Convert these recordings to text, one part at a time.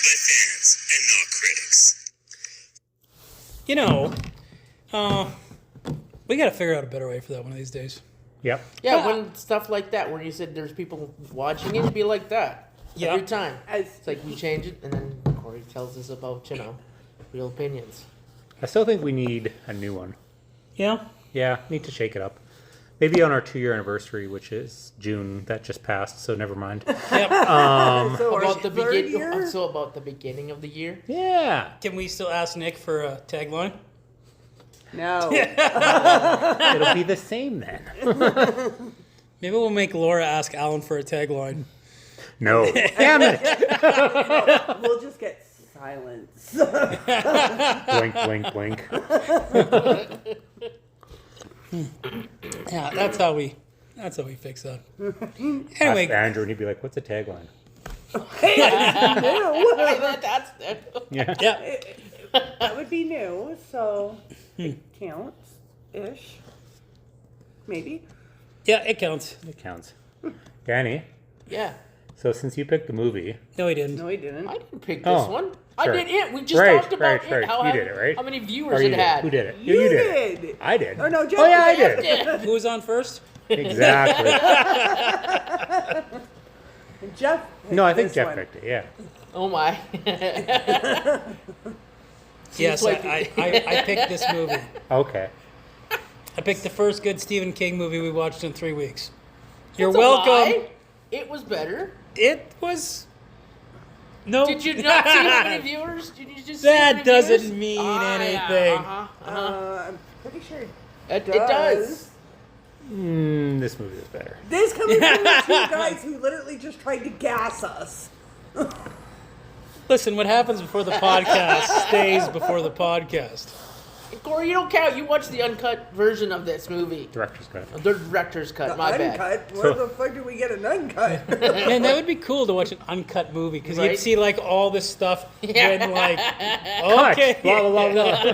by fans and not critics. You know, we got to figure out a better way for that one of these days. Yep. Yeah, when stuff like that, where you said there's people watching it, it'd be like that every time. It's like we change it, and then Corey tells us about, real opinions. I still think we need a new one. Yeah? Yeah, need to shake it up. Maybe on our 2-year anniversary, which is June. That just passed, so never mind. Yep. So About the third beginning, year? also about the beginning of the year. Yeah. Can we still ask Nick for a tagline? No. It'll be the same then. Maybe we'll make Laura ask Alan for a tagline. No. Damn it. We'll just get silence. Blink, blink, blink. Yeah, that's how we fix that. Ask Anyway, Andrew, and he'd be like, what's a tagline? That's Yeah. yeah. That would be new, so it counts-ish. Maybe. Yeah, it counts. It counts. Danny, yeah. so since you picked the movie, No, he didn't. No, he didn't. I didn't pick this Oh, one. sure. I did it. We just Right, talked about right, it. right. How, You did it, right? How many or viewers you it did had? Who did it? You you did. I did. Oh, no, Jeff. Oh, yeah, I Jeff did. Who was on first? Exactly. Jeff. No, I think this Jeff one. picked it, yeah. Oh my. Yes, I picked this movie. Okay. I picked the first good Stephen King movie we watched in 3 weeks. You're That's a welcome. lie. It was better. It was. No. Did you not see how many viewers? Did you just see That how many doesn't viewers? mean Yeah, anything. I'm pretty sure It does. This movie is better. This coming from the two guys who literally just tried to gas us. Listen, what happens before the podcast stays before the podcast. Corey, you don't count. You watched the uncut version of this movie. Director's cut. The director's cut. The My bad. uncut? Where the fuck do we get an uncut? Man, that would be cool to watch an uncut movie because Right? you'd see like all this stuff Yeah. when like, Cut. okay, Blah, blah, blah, blah.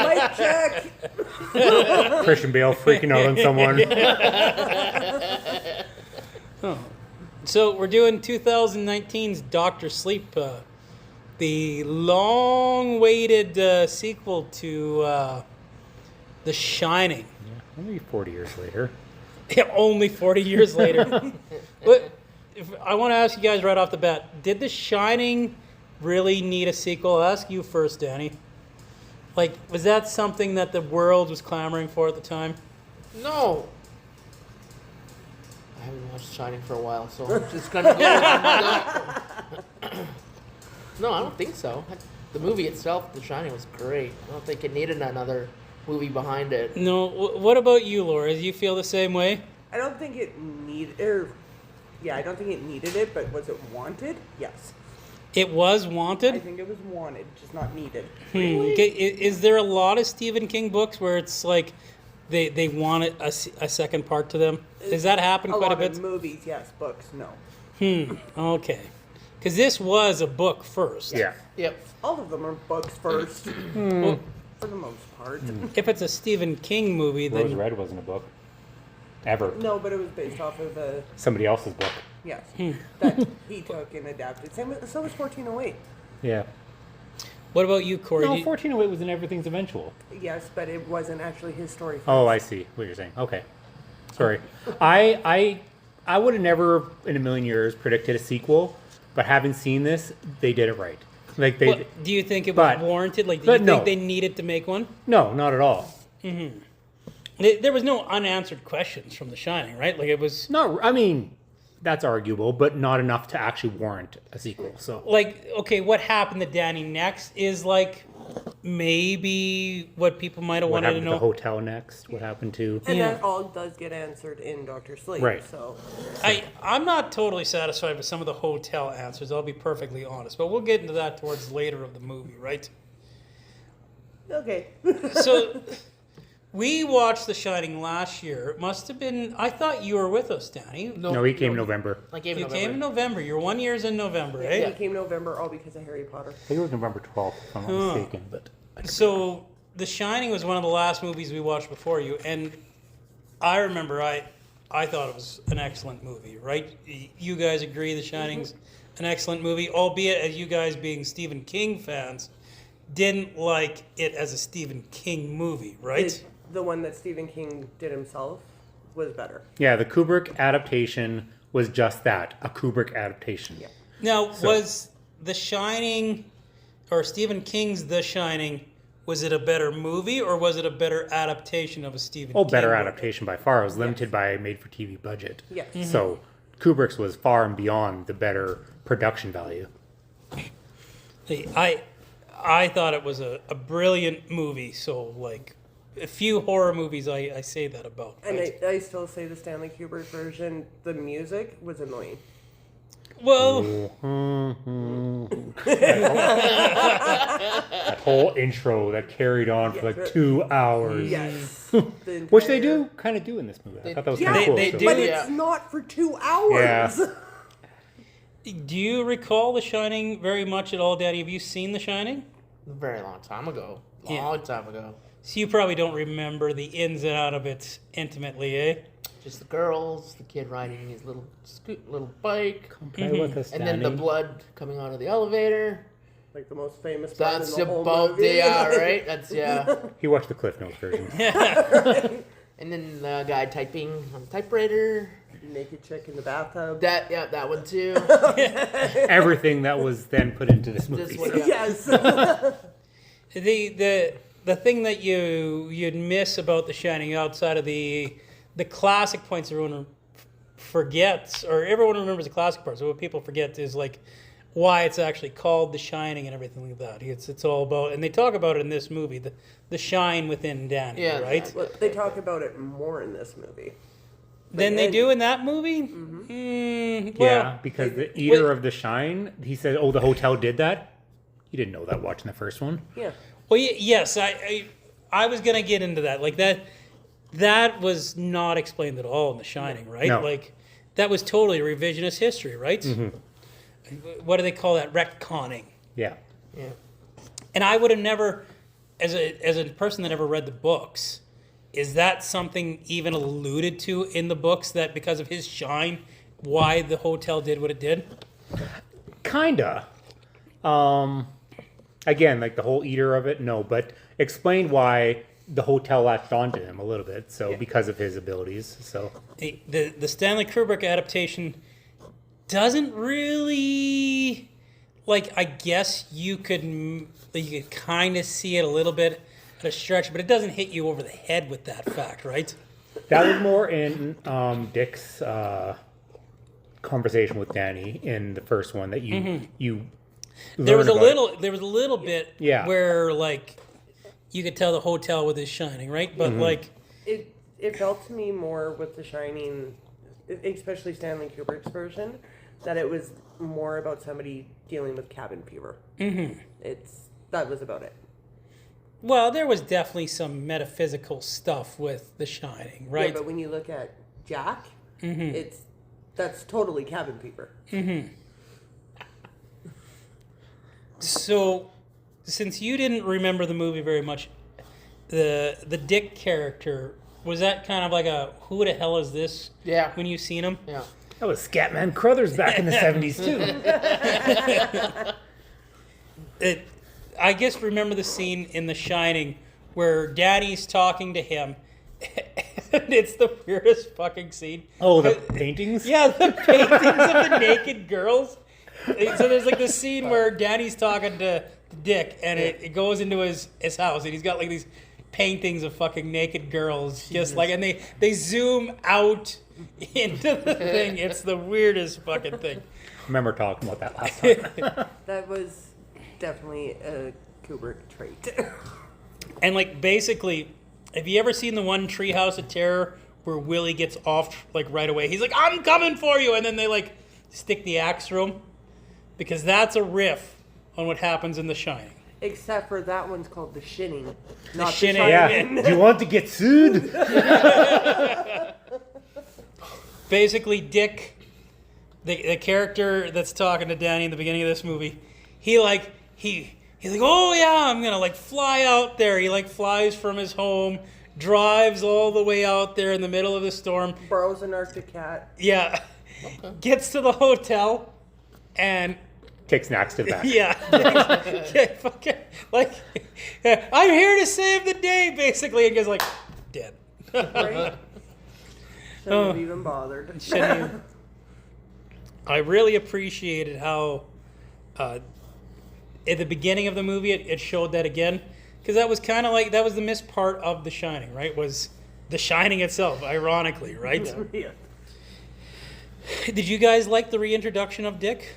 Mic check. Christian Bale freaking out on someone. So we're doing 2019's Doctor Sleep, the long-awaited sequel to The Shining. Maybe 40 years later. Only 40 years later. But I want to ask you guys right off the bat, did The Shining really need a sequel? I'll ask you first, Danny. Like, was that something that the world was clamoring for at the time? No. I haven't watched Shining for a while, so I'm just gonna go. No, I don't think so. The movie itself, The Shining, was great. I don't think it needed another movie behind it. No. What about you, Laura? Do you feel the same way? I don't think it needed. I don't think it needed it, but was it wanted? Yes. It was I wanted? think it was wanted, just not needed. Okay, is there a lot of Stephen King books where it's like they wanted a second part to them? Does that happen quite a lot bit? of movies, yes. Books, no. Okay. Because this was a book first. Yeah. Yep. All of them are books first, Well, for the most part. if it's a Stephen King movie, Rose then Red wasn't a book. Ever. No, but it was based off of a Somebody else's book. yes that he took and adapted. So was 1408. Yeah. what about you, Corey? No, Do you- 1408 was in Everything's Eventual. Yes, but it wasn't actually his story. First. Oh, I see what you're saying. Okay. Sorry. I would have never in a million years predicted a sequel, but having seen this, they did it right. Like they What, do you think it was but- warranted? Like, do but you think no. they needed to make one? No, not at all. There was no unanswered questions from The Shining, right? Like, it was No, I mean, that's arguable, but not enough to actually warrant a sequel. So like, okay, what happened to Danny next is like maybe what people might have what wanted to happened to the know. hotel next? What happened to And Yeah. that all does get answered in Doctor Sleep. Right. So I'm not totally satisfied with some of the hotel answers, I'll be perfectly honest, but we'll get into that towards later of the movie, right? okay. So we watched The Shining last year. It must have been, I thought you were with us, Danny. No, he came November. I came You in came in November. You're 1 year's in November, It right? came November all because of Harry Potter. I think it was November 12th, if I'm not mistaken. But So The Shining was one of the last movies we watched before you, and I remember I I thought it was an excellent movie, right? You guys agree The Shining's an excellent movie, albeit as you guys being Stephen King fans, didn't like it as a Stephen King movie, right? The one that Stephen King did himself was better. Yeah, the Kubrick adaptation was just that, a Kubrick adaptation. Yeah. Now, was The Shining, or Stephen King's The Shining, was it a better movie or was it a better adaptation of a Stephen King Better movie? adaptation by far. It was limited by a made-for-TV budget. Yes. So Kubrick's was far and beyond the better production value. See, I thought it was a brilliant movie, so like a few horror movies I say that about. And Right? I still say the Stanley Kubrick version, the music was annoying. Well, That whole intro that carried on for like 2 hours. Yes. Which they do kind of do in this movie. I thought that was Yeah, kind of cool. they so- do. but Yeah. it's not for 2 hours. Yeah. do you recall The Shining very much at all, Daddy? Have you seen The Shining? A very long time ago. Yeah. Long time ago. So you probably don't remember the ins and out of it intimately, eh? Just the girls, the kid riding his little little bike, Play with us, and then the Danny. blood coming out of the elevator. Like the most famous part That's in the whole about movie. the right. That's yeah. He watched the Cliff Notes version. And then the guy typing on the typewriter. Naked chick in the bathtub. That one too. Everything that was then put into this movie. This one, so- yeah. Yes. The thing that you'd miss about The Shining outside of the classic points everyone forgets, or everyone remembers the classic parts. So what people forget is like why it's actually called The Shining and everything like that. It's all about, and they talk about it in this movie, the shine within Danny, Yeah. right? Well, they talk about it more in this movie. Than they and- do in that movie. Well, Yeah, because the eater of the shine, he said, "Oh, the hotel did that." You didn't know that watching the first one. Yeah. Well, yes, I was gonna get into that. Like that was not explained at all in The Shining, right? No. Like that was totally revisionist history, right? What do they call that? Retconning. Yeah. Yeah. And I would have never, as a person that never read the books, is that something even alluded to in the books that because of his shine, why the hotel did what it did? Kinda. Again, like the whole eater of it, no, but explain why the hotel latched onto him a little bit. So because of his abilities. So The Stanley Kubrick adaptation doesn't really, like, I guess you could kind of see it a little bit at a stretch, but it doesn't hit you over the head with that fact, right? that was more in Dick's conversation with Danny in the first one that you There was learn about it. a little bit Yeah. where like you could tell the hotel with his shining, right? But like It felt to me more with The Shining, especially Stanley Kubrick's version, that it was more about somebody dealing with cabin fever. That was about it. well, there was definitely some metaphysical stuff with The Shining, right? Yeah, but when you look at Jack, that's totally cabin fever. So, since you didn't remember the movie very much, the Dick character, was that kind of like a who the hell is this? Yeah. When you seen him? Yeah. That was Scatman Crothers back in the 70s too. I guess remember the scene in The Shining where Daddy's talking to him. And it's the weirdest fucking scene. Oh, the paintings? Yeah, the paintings of the naked girls. So there's like this scene where Danny's talking to Dick, and it goes into his house, and he's got like these paintings of fucking naked girls, just like, and they zoom out into the thing. It's the weirdest fucking thing. I remember talking about that last time. That was definitely a Kubrick trait. And like basically, have you ever seen the one Treehouse of Terror where Willie gets off like right away? He's like, "I'm coming for you," and then they like stick the axe through him, because that's a riff on what happens in The Shining. Except for that one's called The Shinning. Not Shinning. The Yeah. Shining. Do you want to get sued? Basically, Dick, the character that's talking to Danny in the beginning of this movie, he's like, "Oh yeah, I'm gonna like fly out there." He like flies from his home drives all the way out there in the middle of the storm. Borrows an Arctic cat. Yeah. Gets to the hotel and Take snacks to the back. yeah, fucking, like, I'm here to save the day, basically, and gets like dead. Right? Shouldn't have even bothered. Shouldn't even- I really appreciated how, at the beginning of the movie, it showed that again, because that was kind of like that was the missed part of The Shining, right? Was The Shining itself, ironically, right? Yeah. Did you guys like the reintroduction of Dick,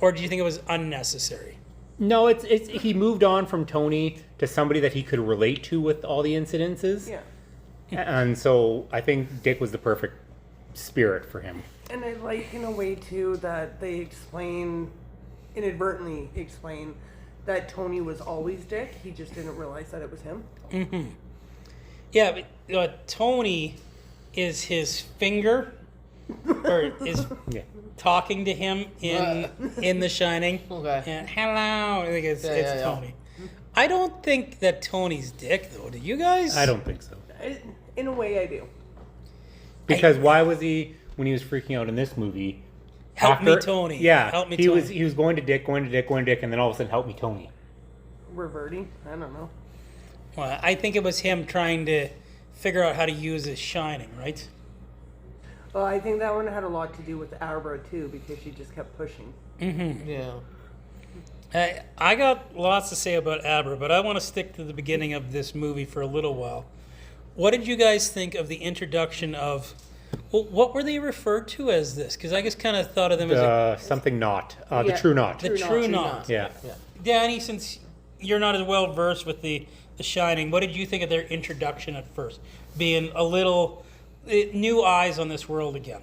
or do you think it was unnecessary? No, it's he moved on from Tony to somebody that he could relate to with all the incidences. Yeah. And so I think Dick was the perfect spirit for him. And I like in a way too that they inadvertently explain that Tony was always Dick. He just didn't realize that it was him. Yeah, but Tony is his finger, or is Yeah. talking to him in The Shining. Okay. And hello, I think it's Yeah. Tony. I don't think that Tony's Dick, though. Do you guys? I don't think so. In a way, I do. Because why was he, when he was freaking out in this movie, Help me, Tony. Yeah, Help me, he Tony. was going to Dick, and then all of a sudden, help me, Tony. Reverting? I don't know. Well, I think it was him trying to figure out how to use his Shining, right? Well, I think that one had a lot to do with Abra too, because she just kept pushing. Yeah. I got lots to say about Abra, but I want to stick to the beginning of this movie for a little while. What did you guys think of the introduction of? Well, what were they referred to as this? Because I just kind of thought of them as Something not. The Yeah. True Knot. the True Knot. Yeah. Danny, since you're not as well versed with the Shining, what did you think of their introduction at first? Being a little new eyes on this world again.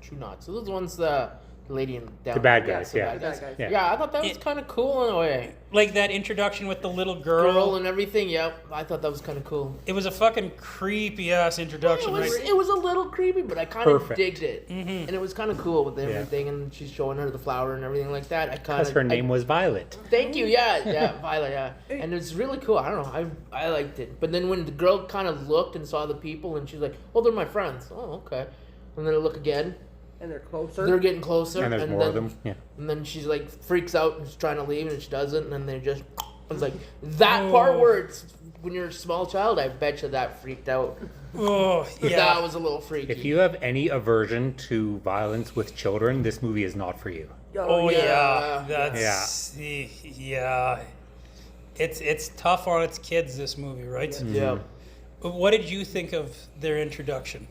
True Knot. So those ones, the lady in down. The bad Yeah, guys, the yeah. bad guys. Yeah. Yeah, I thought that was It- kind of cool in a way. Like that introduction with the little Girl girl. and everything. Yep, I thought that was kind of cool. It was a fucking creepy ass introduction, right? It was a little creepy, but I kind of Perfect. digged it, and it was kind of cool with everything. And she's showing her the flower and everything like that. I kind Because of her name was Violet. Thank you. Yeah, Violet. Yeah, and it's really cool. I don't know. I liked it. But then when the girl kind of looked and saw the people, and she's like, "Oh, they're my friends." Oh, okay. And then I look again. And they're closer. They're getting closer, And there's more then, of them. Yeah. And then she's like freaks out and she's trying to leave, and she doesn't. And then they just, I was like, that part where it's when you're a small child, I bet you that freaked out. Oh, That yeah. was a little freaky. If you have any aversion to violence with children, this movie is not for you. Oh, yeah. yeah. That's, yeah. It's tough on its kids, this movie, right? Yeah. But what did you think of their introduction?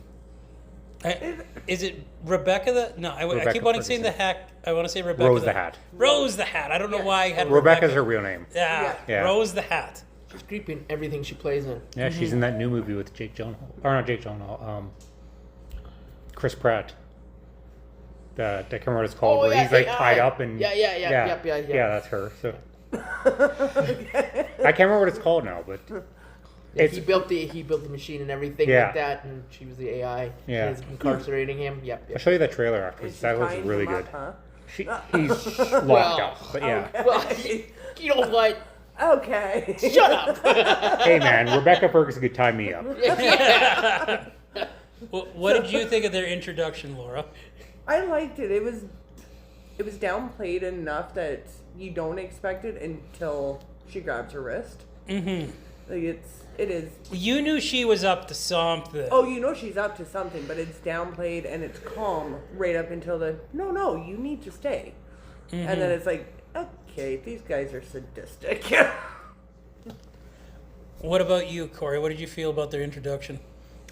Is it Rebecca the? No, I Rebecca keep wanting to say Ferguson. the hack. I want to say Rebecca Rose the Hat. Rose the Hat. I don't know why I had Rebecca's her real name. Yeah, Yeah. Rose the Hat. She's creepy in everything she plays in. Yeah, she's in that new movie with Jake Gyllenhaal. Or not Jake Gyllenhaal. Chris Pratt. I can't remember what it's called. Oh, where yeah, he's like yeah, tied up and yeah. Yep, yeah. Yeah, that's her. So I can't remember what it's called now, but Yeah, it's he built the machine and everything Yeah. like that, and she was the AI. Yeah. She was incarcerating him. Yep. I'll show you that trailer after. Is she That looks tying really him good. up, He's locked Well, up, but yeah. Well, you know what? huh? Okay. Shut up. Hey man, Rebecca Ferguson could tie me up. What did you think of their introduction, Laura? I liked it. It was downplayed enough that you don't expect it until she grabs her wrist. Mm-hmm. Like it is. You knew she was up to something. Oh, you know she's up to something, but it's downplayed and it's calm right up until the no, you need to stay, and then it's like, okay, these guys are sadistic. What about you, Corey? What did you feel about their introduction?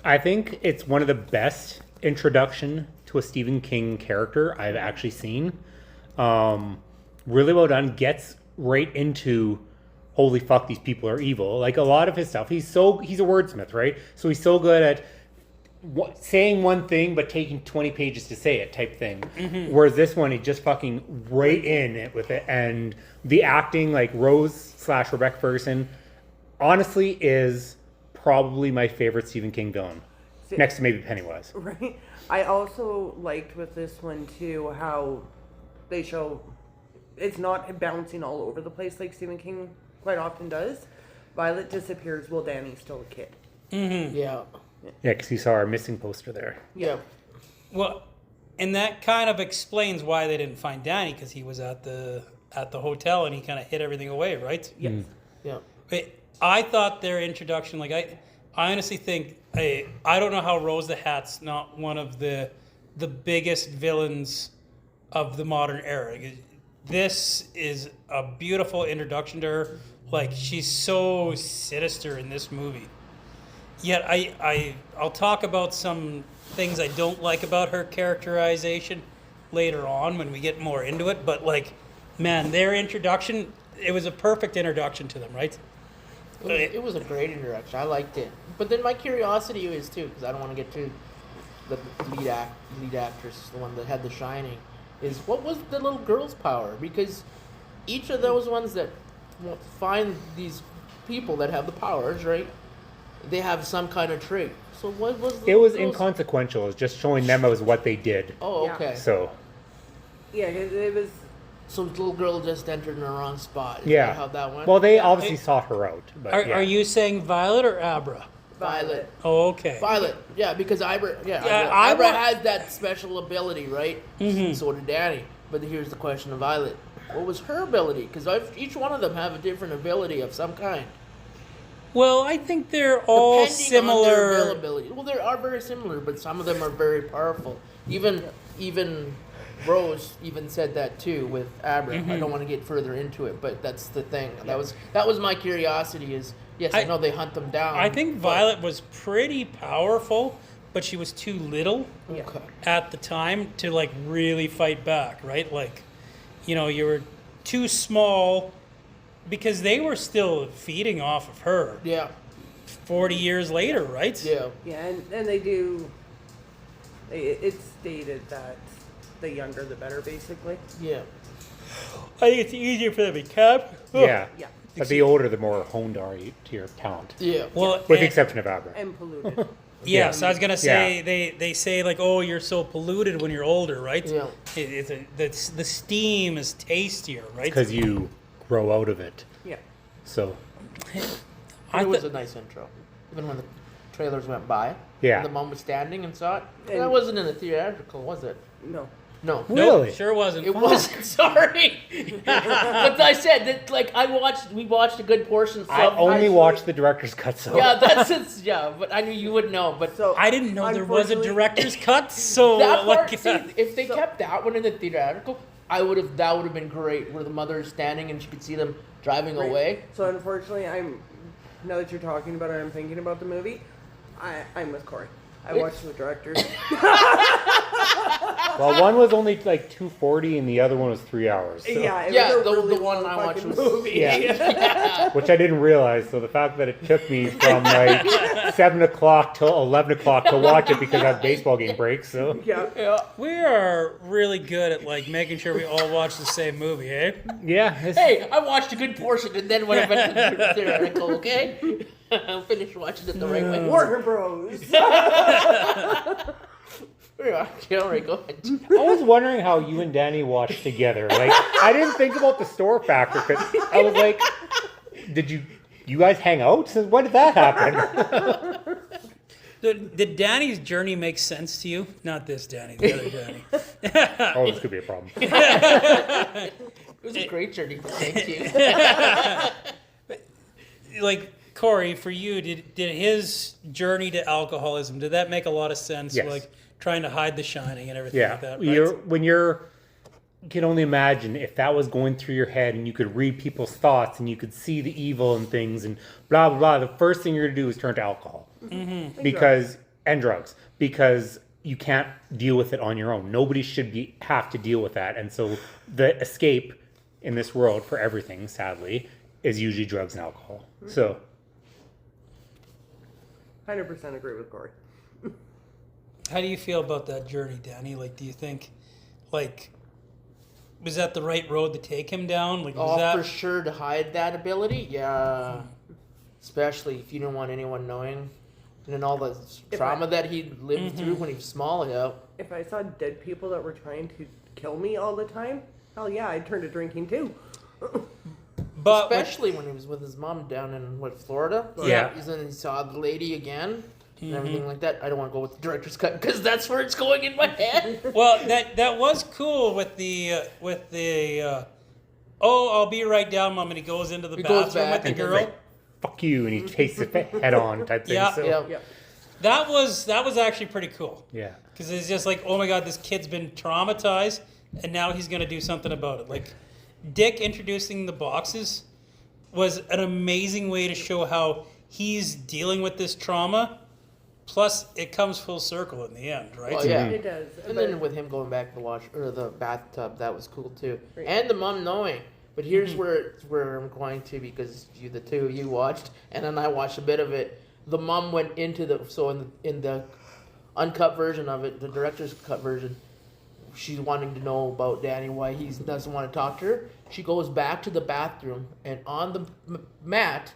I think it's one of the best introduction to a Stephen King character I've actually seen. Really well done. Gets right into, holy fuck, these people are evil. Like a lot of his stuff, he's a wordsmith, right? So he's so good at saying one thing but taking 20 pages to say it type thing. Whereas this one, he just fucking right in it with it. And the acting, like Rose/Rebecca Ferguson, honestly is probably my favorite Stephen King villain. Next to maybe Pennywise. Right. I also liked with this one too how they show it's not bouncing all over the place like Stephen King quite often does. Violet disappears while Danny's still a kid. Yeah. Yeah, because you saw our missing poster there. Yeah. Well, and that kind of explains why they didn't find Danny, because he was at the hotel and he kind of hid everything away, right? Yes. Yeah. But I thought their introduction, like I honestly think I don't know how Rose the Hat's not one of the biggest villains of the modern era. This is a beautiful introduction to her. Like, she's so sinister in this movie. Yet I'll talk about some things I don't like about her characterization later on when we get more into it. But like, man, their introduction, it was a perfect introduction to them, right? It was a great introduction. I liked it. But then my curiosity is too, because I don't want to get to the lead actress, the one that had The Shining, is what was the little girl's power? Because each of those ones that find these people that have the powers, right? They have some kind of trait. So what was the It was girl's- inconsequential. It was just showing them as what they did. Oh, Yeah. okay. So, Yeah, it was. So the little girl just entered in the wrong spot. Is yeah. that how that went? Well, they obviously sought her out. But Are, yeah. are you saying Violet or Abra? Violet. Oh, okay. Violet, yeah, because Ibra Ibra- has that special ability, right? Mm-hmm. So did Danny. But here's the question of Violet. What was her ability? Because each one of them have a different ability of some kind. Well, I think they're all Depending on similar. their availability. Well, they are very similar, but some of them are very powerful. Even Rose even said that too with Abra. Mm-hmm. I don't want to get further into it, but that's the thing. That was my curiosity. Is yes, I know they hunt them down. I think but- Violet was pretty powerful, but she was too little Okay. at the time to like really fight back, right? Like, you know, you were too small because they were still feeding off of her Yeah. 40 years later, right? Yeah. Yeah, and they do. It's stated that the younger the better, basically. Yeah. I think it's easier for them to cap. Yeah. Yeah. But the older, the more honed are you to your talent. Yeah. Well, With the and- exception of Abra. And polluted. yes, I was gonna say Yeah. they say like, oh, you're so polluted when you're older, right? Yeah. The steam is tastier, right? Because you grow out of it. Yeah. So, I It was th- a nice intro. Even when the trailers went by. Yeah. And the mom was standing and saw it. And- That wasn't in the theatrical, was it? No. No. Really? Nope, sure wasn't. It wasn't. Sorry. But I said that, like, we watched a good portion. So I only actually- watched the director's cut, so. Yeah, that's it. Yeah, but I knew you would know. But So I didn't know there was a unfortunately- director's cut, so that part, like, see, if they kept that one in the theatrical, that would have been great. Where the mother is standing and she could see them driving Right. away. So unfortunately, now that you're talking about it, I'm thinking about the movie. I'm with Corey. I watched the director's. Well, one was only like 240 and the other one was 3 hours. So. Yeah, it Yeah, was a the really one long I watched fucking was movie. Yeah. Which I didn't realize. So the fact that it took me from like 7 o'clock till 11 o'clock to watch it because I have baseball game breaks. So Yeah. Yeah. we are really good at like making sure we all watch the same movie, eh? yeah. Hey, I watched a good portion and then when I went to the theatrical, okay? I'll finish watching it the right way. Warner Bros. Alright, go ahead. I was wondering how you and Danny watched together. Like, I didn't think about the store factor because I was like, did you guys hang out? Since when did that happen? Did Danny's journey make sense to you? Not this Danny, the other Danny. Oh, this could be a problem. It was a great journey. Thank you. Like Corey, for you, did his journey to alcoholism, did that make a lot of sense? Yes. Like trying to hide The Shining and everything Yeah. like that, right? You can only imagine if that was going through your head and you could read people's thoughts and you could see the evil and things and blah, blah, blah. The first thing you're going to do is turn to alcohol. Mm-hmm. And drugs. Because you can't deal with it on your own. Nobody should have to deal with that. And so the escape in this world for everything, sadly, is usually drugs and alcohol. So 100% agree with Corey. How do you feel about that journey, Danny? Like, do you think, like, was that the right road to take him down? Like, was Oh, that for sure to hide that ability? Yeah. Especially if you don't want anyone knowing. And then all the trauma that he lived through when he was small, yeah. If I saw dead people that were trying to kill me all the time, hell yeah, I'd turn to drinking too. But Especially when he was with his mom down in Florida. Yeah. He's in, he saw the lady again and everything like that. I don't want to go with the director's cut because that's where it's going in my head. well, that was cool with the oh, I'll be right down, Mom, and he goes into the He goes bathroom with back the and girl. Like, fuck you, and he takes it head on type thing. Yeah. So, Yeah. That was actually pretty cool. yeah. Because it's just like, oh my God, this kid's been traumatized, and now he's going to do something about it. Like, Dick introducing the boxes was an amazing way to show how he's dealing with this trauma. Plus, it comes full circle in the end, right? Well, yeah. It does. And but- then with him going back to the wash or the bathtub, that was cool too. Right. And the mom knowing. But here's where I'm going to, because the two of you watched, and then I watched a bit of it. The mom went into in the uncut version of it, the director's cut version. She's wanting to know about Danny, why he doesn't want to talk to her. She goes back to the bathroom, and on the mat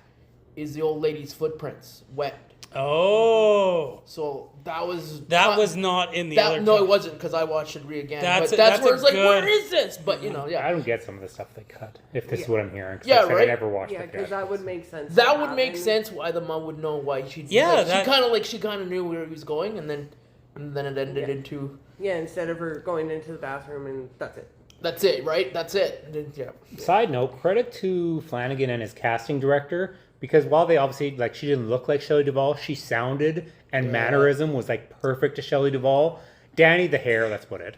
is the old lady's footprints, wet. Oh, So that was not in the other. no, cut. it wasn't because I watched it again. That's But a- that's that's where a it's like, good- where is this? But I don't get some of the stuff they cut, if this is Yeah. what I'm hearing. 'Cause Yeah, like I said, I right? never watched Yeah, the because that would make sense. that to would make happen. sense why the mom would know why she. Yeah, like, that- she kind of knew where he was going, and then it ended Yeah. into Yeah, instead of her going into the bathroom and that's it. that's it, right? That's it. And then, yeah. Side note, credit to Flanagan and his casting director, because while they obviously, like, she didn't look like Shelley Duvall, she sounded and mannerism was, like, perfect to Shelley Duvall. Danny, the hair, that's about it.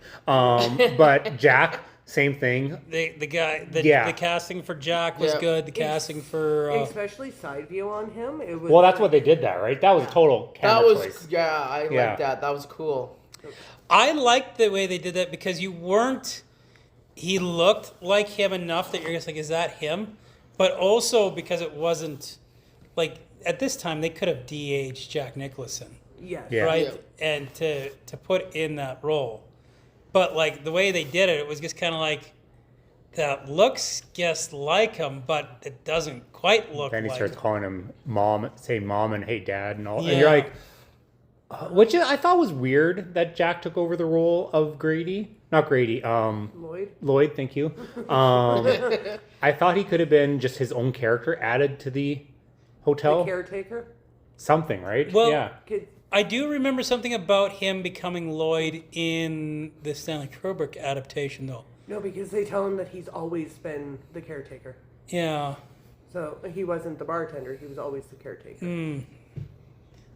But Jack, same thing. The guy, the casting for Jack was Yeah. good. The casting for Especially side view on him. It was Well, that's what they did that, right? That was a total That camera was choice. I Yeah. like that. That was cool. I liked the way they did that because he looked like him enough that you're just like, is that him? But also because it wasn't, like, at this time they could have de-aged Jack Nicholson, Yes. Yeah. right? Yeah. And to put in that role. But, like, the way they did it, it was just kind of like, that looks just like him, but it doesn't quite look Then he like starts him. calling him mom, saying mom and hey dad and all. Yeah. And you're like, which I thought was weird that Jack took over the role of Grady. Not Grady, Lloyd. thank you. I thought he could have been just his own character added to the hotel. The caretaker. Something, right? Well- yeah. Kid. I do remember something about him becoming Lloyd in the Stanley Kubrick adaptation, though. No, because they tell him that he's always been the caretaker. Yeah. So he wasn't the bartender. He was always the caretaker.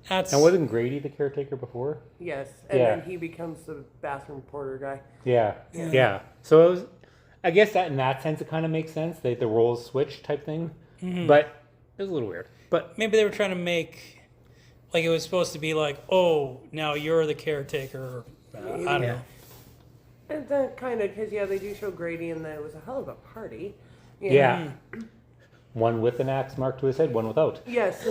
That's And wasn't Grady the caretaker before? Yes. And Yeah. then he becomes the bathroom porter guy. Yeah. Yeah. So it was, I guess that in that sense, it kind of makes sense. The roles switch type thing. But it was a little weird. But maybe they were trying to make, like, it was supposed to be like, oh, now you're the caretaker. I don't know. And then kind of, because, they do show Grady and it was a hell of a party. You know? yeah. One with an axe marked to his head, one without. Yes.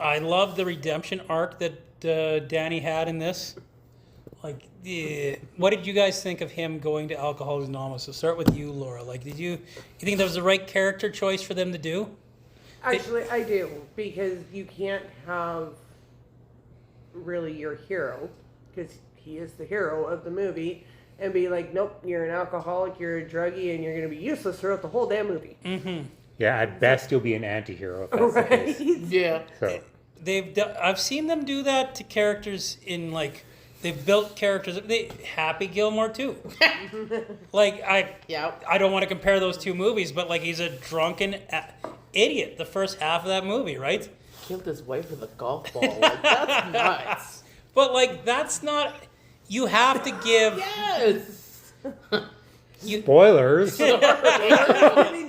I love the redemption arc that Danny had in this. Like, what did you guys think of him going to Alcoholics Anonymous? So start with you, Laura. Like, you think that was the right character choice for them to do? Actually, I do. Because you can't have really your hero, because he is the hero of the movie, and be like, nope, you're an alcoholic, you're a druggie, and you're going to be useless throughout the whole damn movie. Yeah, at best you'll be an anti-hero if that's the Right? case. Yeah. So I've seen them do that to characters in, like, they've built characters. Happy Gilmore too. Like, I don't want to compare those two movies, but, like, he's a drunken idiot the first half of that movie, right? Killed his wife with a golf ball. Like, that's nuts. But, like, that's not. You have to give. Yes. spoilers. Giving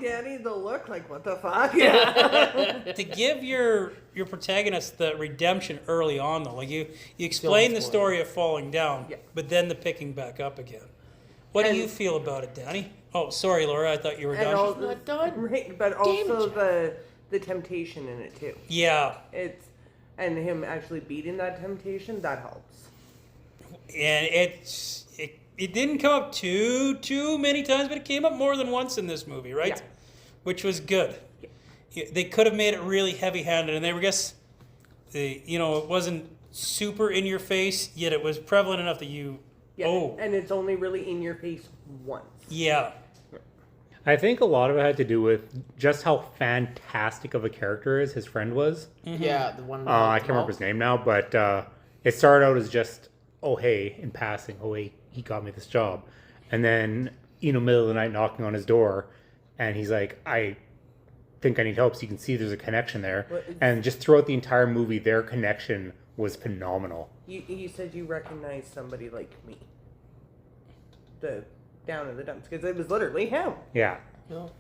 Danny the look like, what the fuck? To give your protagonist the redemption early on, though. Like, you explain the story of falling down, Yeah. but then the picking back up again. What do And- you feel about it, Danny? Oh, sorry, Laura. I thought you were And done. all Not done. Right, but also the temptation in it too. Yeah, And him actually beating that temptation, that helps. and it didn't come up too many times, but it came up more than once in this movie, right? Yeah. Which was good. They could have made it really heavy-handed, and they were it wasn't super in your face, yet it was prevalent enough that you. Yeah. Oh, And it's only really in your face once. yeah. I think a lot of it had to do with just how fantastic of a character his friend was. Yeah, the one. I can't remember his name now, but it started out as just, oh, hey, in passing, oh, hey, he got me this job. And then, middle of the night knocking on his door, and he's like, I think I need help. So you can see there's a connection there. And just throughout the entire movie, their connection was phenomenal. You said you recognized somebody like me. The down in the dumps, because it was literally him. Yeah. No.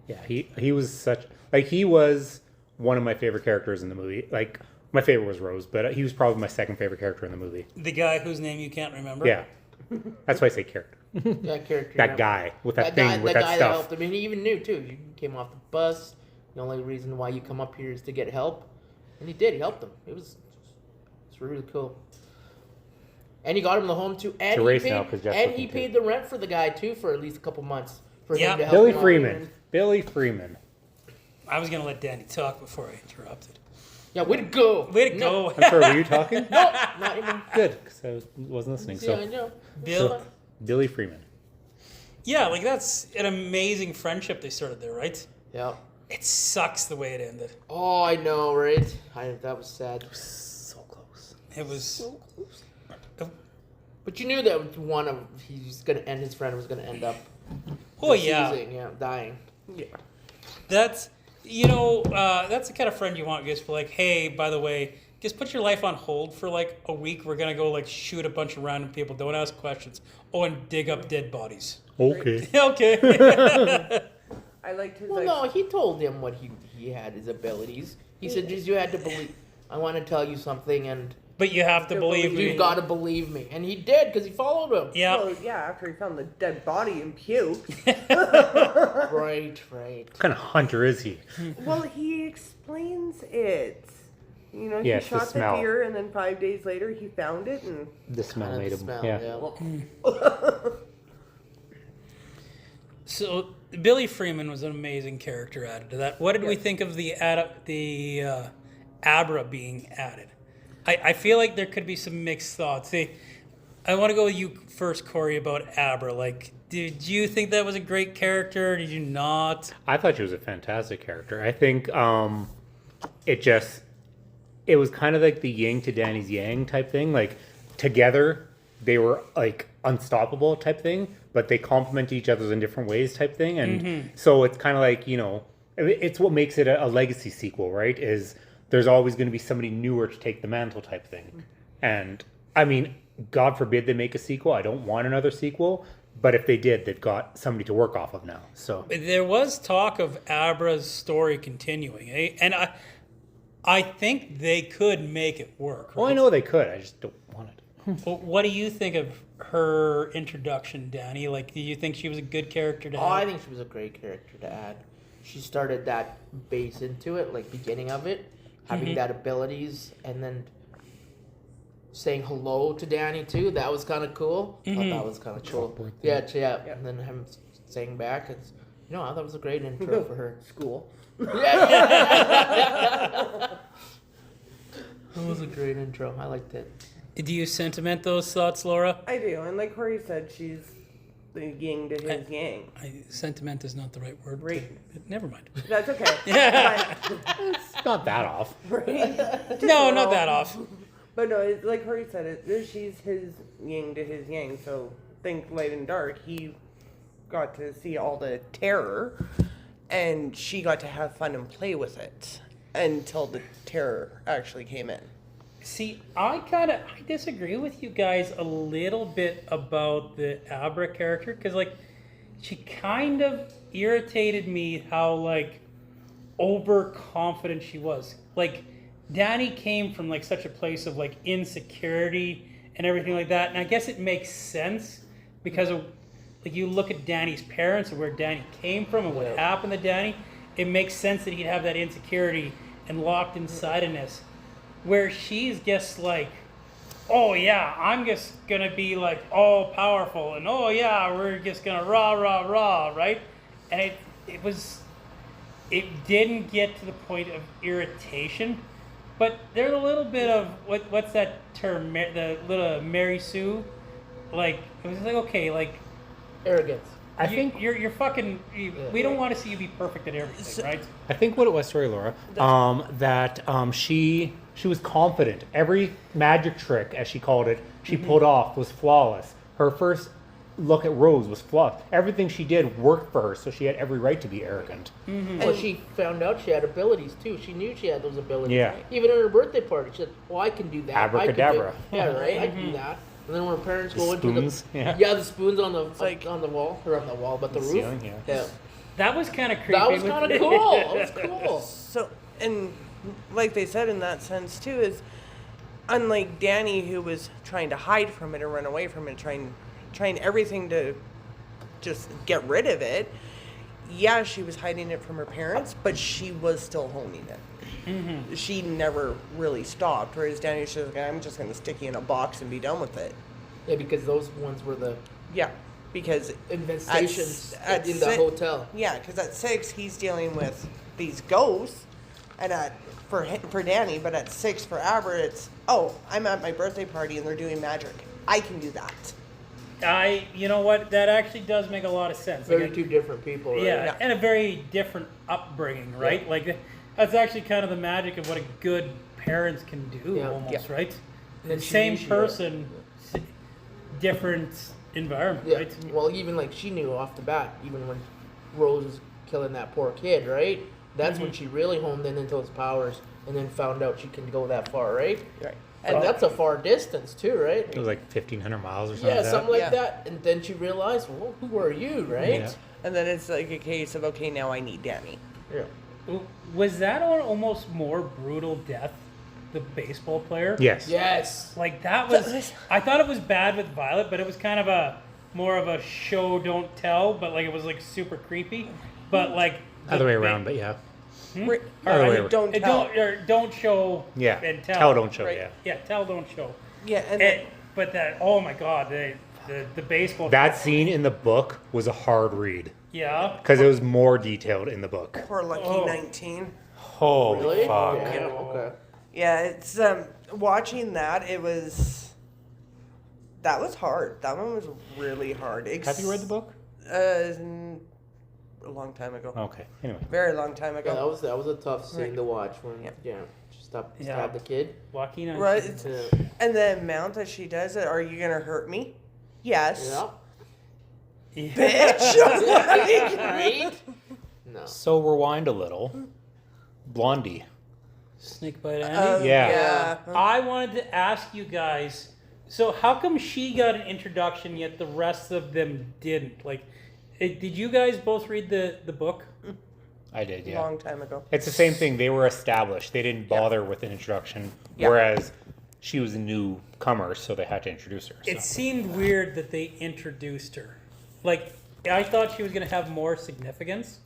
Yeah, he was he was one of my favorite characters in the movie. Like, my favorite was Rose, but he was probably my second favorite character in the movie. The guy whose name you can't remember. Yeah. That's why I say character. That character. That guy with that thing, with that guy stuff. that helped him, and he even knew too. You came off the bus. The only reason why you come up here is to get help, and he did. He helped him. It's really cool. And he got him the home too, and he paid the rent for the guy too for at least a couple months for him to help Billy him out. Freeman. Billy Freeman. I was gonna let Danny talk before I interrupted. Yeah, way to go. Way to go. I'm sorry, were you talking? No, not even. Good, because I wasn't listening. Yeah, I So, know. Bill. Billy Freeman. Yeah, like that's an amazing friendship they started there, right? Yeah. It sucks the way it ended. Oh, I know, right? That was sad. So close. It was. But you knew that his friend was gonna end up. Oh yeah. Dying. Yeah. That's that's the kind of friend you want. Just be like, hey, by the way, just put your life on hold for like a week. We're gonna go like shoot a bunch of random people. Don't ask questions. Oh, and dig up dead bodies. Okay. Okay. I liked his. Well, no, he told him what he had, his abilities. He said, just you had to believe. I want to tell you something, and But you have to believe me. you've got to believe me. And he did, because he followed him. Yeah. Well, yeah, after he found the dead body and puked. Right. What kind of hunter is he? Well, he explains it. Yeah, he it's the shot the smell. deer, and then 5 days later he found it, and The smell Kind made of him. the smell, Yeah. So Billy Freeman was an amazing character added to that. What did we think of the Abra being added? I feel like there could be some mixed thoughts. I want to go with you first, Corey, about Abra. Like, did you think that was a great character? Did you not? I thought she was a fantastic character. I think it was kind of like the yin to Danny's yang type thing. Like, together, they were like unstoppable type thing, but they complement each other in different ways type thing. And so it's kind of like, it's what makes it a legacy sequel, right? Is there's always going to be somebody newer to take the mantle type thing. And I mean, God forbid they make a sequel. I don't want another sequel. But if they did, they've got somebody to work off of now. So There was talk of Abra's story continuing, and I think they could make it work. well, right? I know they could. I just don't want it. Well, what do you think of her introduction, Danny? Like, do you think she was a good character to Oh, I have? think she was a great character to add. She started that base into it, like beginning of it, having that abilities, and then saying hello to Danny too. That was kind of cool. I thought that was kind of cool. Yeah. And then him saying back, I thought that was a great intro for her. school. It was a great intro. I liked it. Do you sentiment those thoughts, Laura? I do, and like Corey said, she's the yin to his yang. Sentiment is not the right word. Right. Never mind. That's okay. But, It's not that off. right? No, not that off. But no, it's like Corey said, she's his yin to his yang. So think light and dark. He got to see all the terror, and she got to have fun and play with it until the terror actually came in. See, I disagree with you guys a little bit about the Abra character, because like she kind of irritated me how like overconfident she was. Like Danny came from like such a place of like insecurity and everything like that, and I guess it makes sense because of like you look at Danny's parents and where Danny came from and what happened to Danny. It makes sense that he'd have that insecurity and locked insidedness. Where she's just like, oh yeah, I'm just gonna be like all powerful, and oh yeah, we're just gonna rah rah rah, right? And it didn't get to the point of irritation, but there's a little bit of what's that term? The little Mary Sue, like it was like okay, like Arrogance. I think you're fucking. We don't want to see you be perfect at everything, right? I think what it was, sorry, Laura, that she was confident. Every magic trick, as she called it, she pulled off was flawless. Her first look at Rose was flawless. Everything she did worked for her, so she had every right to be arrogant. Well, she found out she had abilities too. She knew she had those abilities. Yeah. Even at her birthday party, she said, "Well, I can do that. Abracadabra. I can do, yeah, right. I can do that." And then when her parents go into spoons, the yeah. the spoons on the like- on the wall or on the wall, but the roof. Ceiling, yeah. That was kind of creepy. That was kind of cool. That was cool. So, and like they said in that sense too, is unlike Danny, who was trying to hide from it and run away from it, trying everything to just get rid of it. Yeah, she was hiding it from her parents, but she was still honing it. She never really stopped. Whereas Danny was just like, I'm just going to stick you in a box and be done with it. Yeah, because those ones were the Yeah, because infestations at in the hotel. Yeah, because at 6 he's dealing with these ghosts, and for Danny, but at 6 for Albert, it's I'm at my birthday party and they're doing magic. I can do that. You know what? That actually does make a lot of sense. Very Like, two different people. Right? yeah, Yeah. and a very different upbringing, right? Yeah. Like that's actually kind of the magic of what a good parents can do, Yeah. almost, Yeah. right? And then The she same knew she person, different environment, Yeah. right? Well, even like she knew off the bat, even when Rose was killing that poor kid, right? That's when she really honed in into his powers, and then found out she can go that far, right? Right. And that's a far distance too, right? It was like 1,500 miles or something. Yeah, like something like Yeah. that. And then she realized, well, who are you, right? Yeah. And then it's like a case of, okay, now I need Danny. Yeah. Was that an almost more brutal death? The baseball player. Yes. Yes. Like that was. I thought it was bad with Violet, but it was kind of a more of a show don't tell. But like it was like super creepy. But like Other way around, but yeah. Or Other way around. don't It tell. don't show. Yeah. And tell. Tell don't show, Right. yeah. Yeah, tell don't show. Yeah, and But that. Oh my God, the baseball. That scene in the book was a hard read Yeah. because it was more detailed in the book. poor Lucky Oh. 19. Holy Really? fuck. Yeah, okay. Yeah, it's watching that. That was hard. That one was really hard. Have you read the book? A long time ago. Okay. Anyway. Very long time Yeah, ago. that was a tough scene Right. to watch when Yeah. she stabbed Yeah. the kid. Joaquin. Right. It's- Yeah. And the amount that she does it, are you gonna hurt me? Yes. Yeah. Bitch. Right? No. So rewind a little. Blondie. Snake bite Andy. Yeah. I wanted to ask you guys. So how come she got an introduction yet the rest of them didn't? Like, did you guys both read the book? I did, yeah. Long time ago. It's the same thing. They were established. They didn't bother with an introduction, Yeah. whereas she was a newcomer, so they had to introduce her. So. It seemed weird that they introduced her. Like, I thought she was going to have more significance.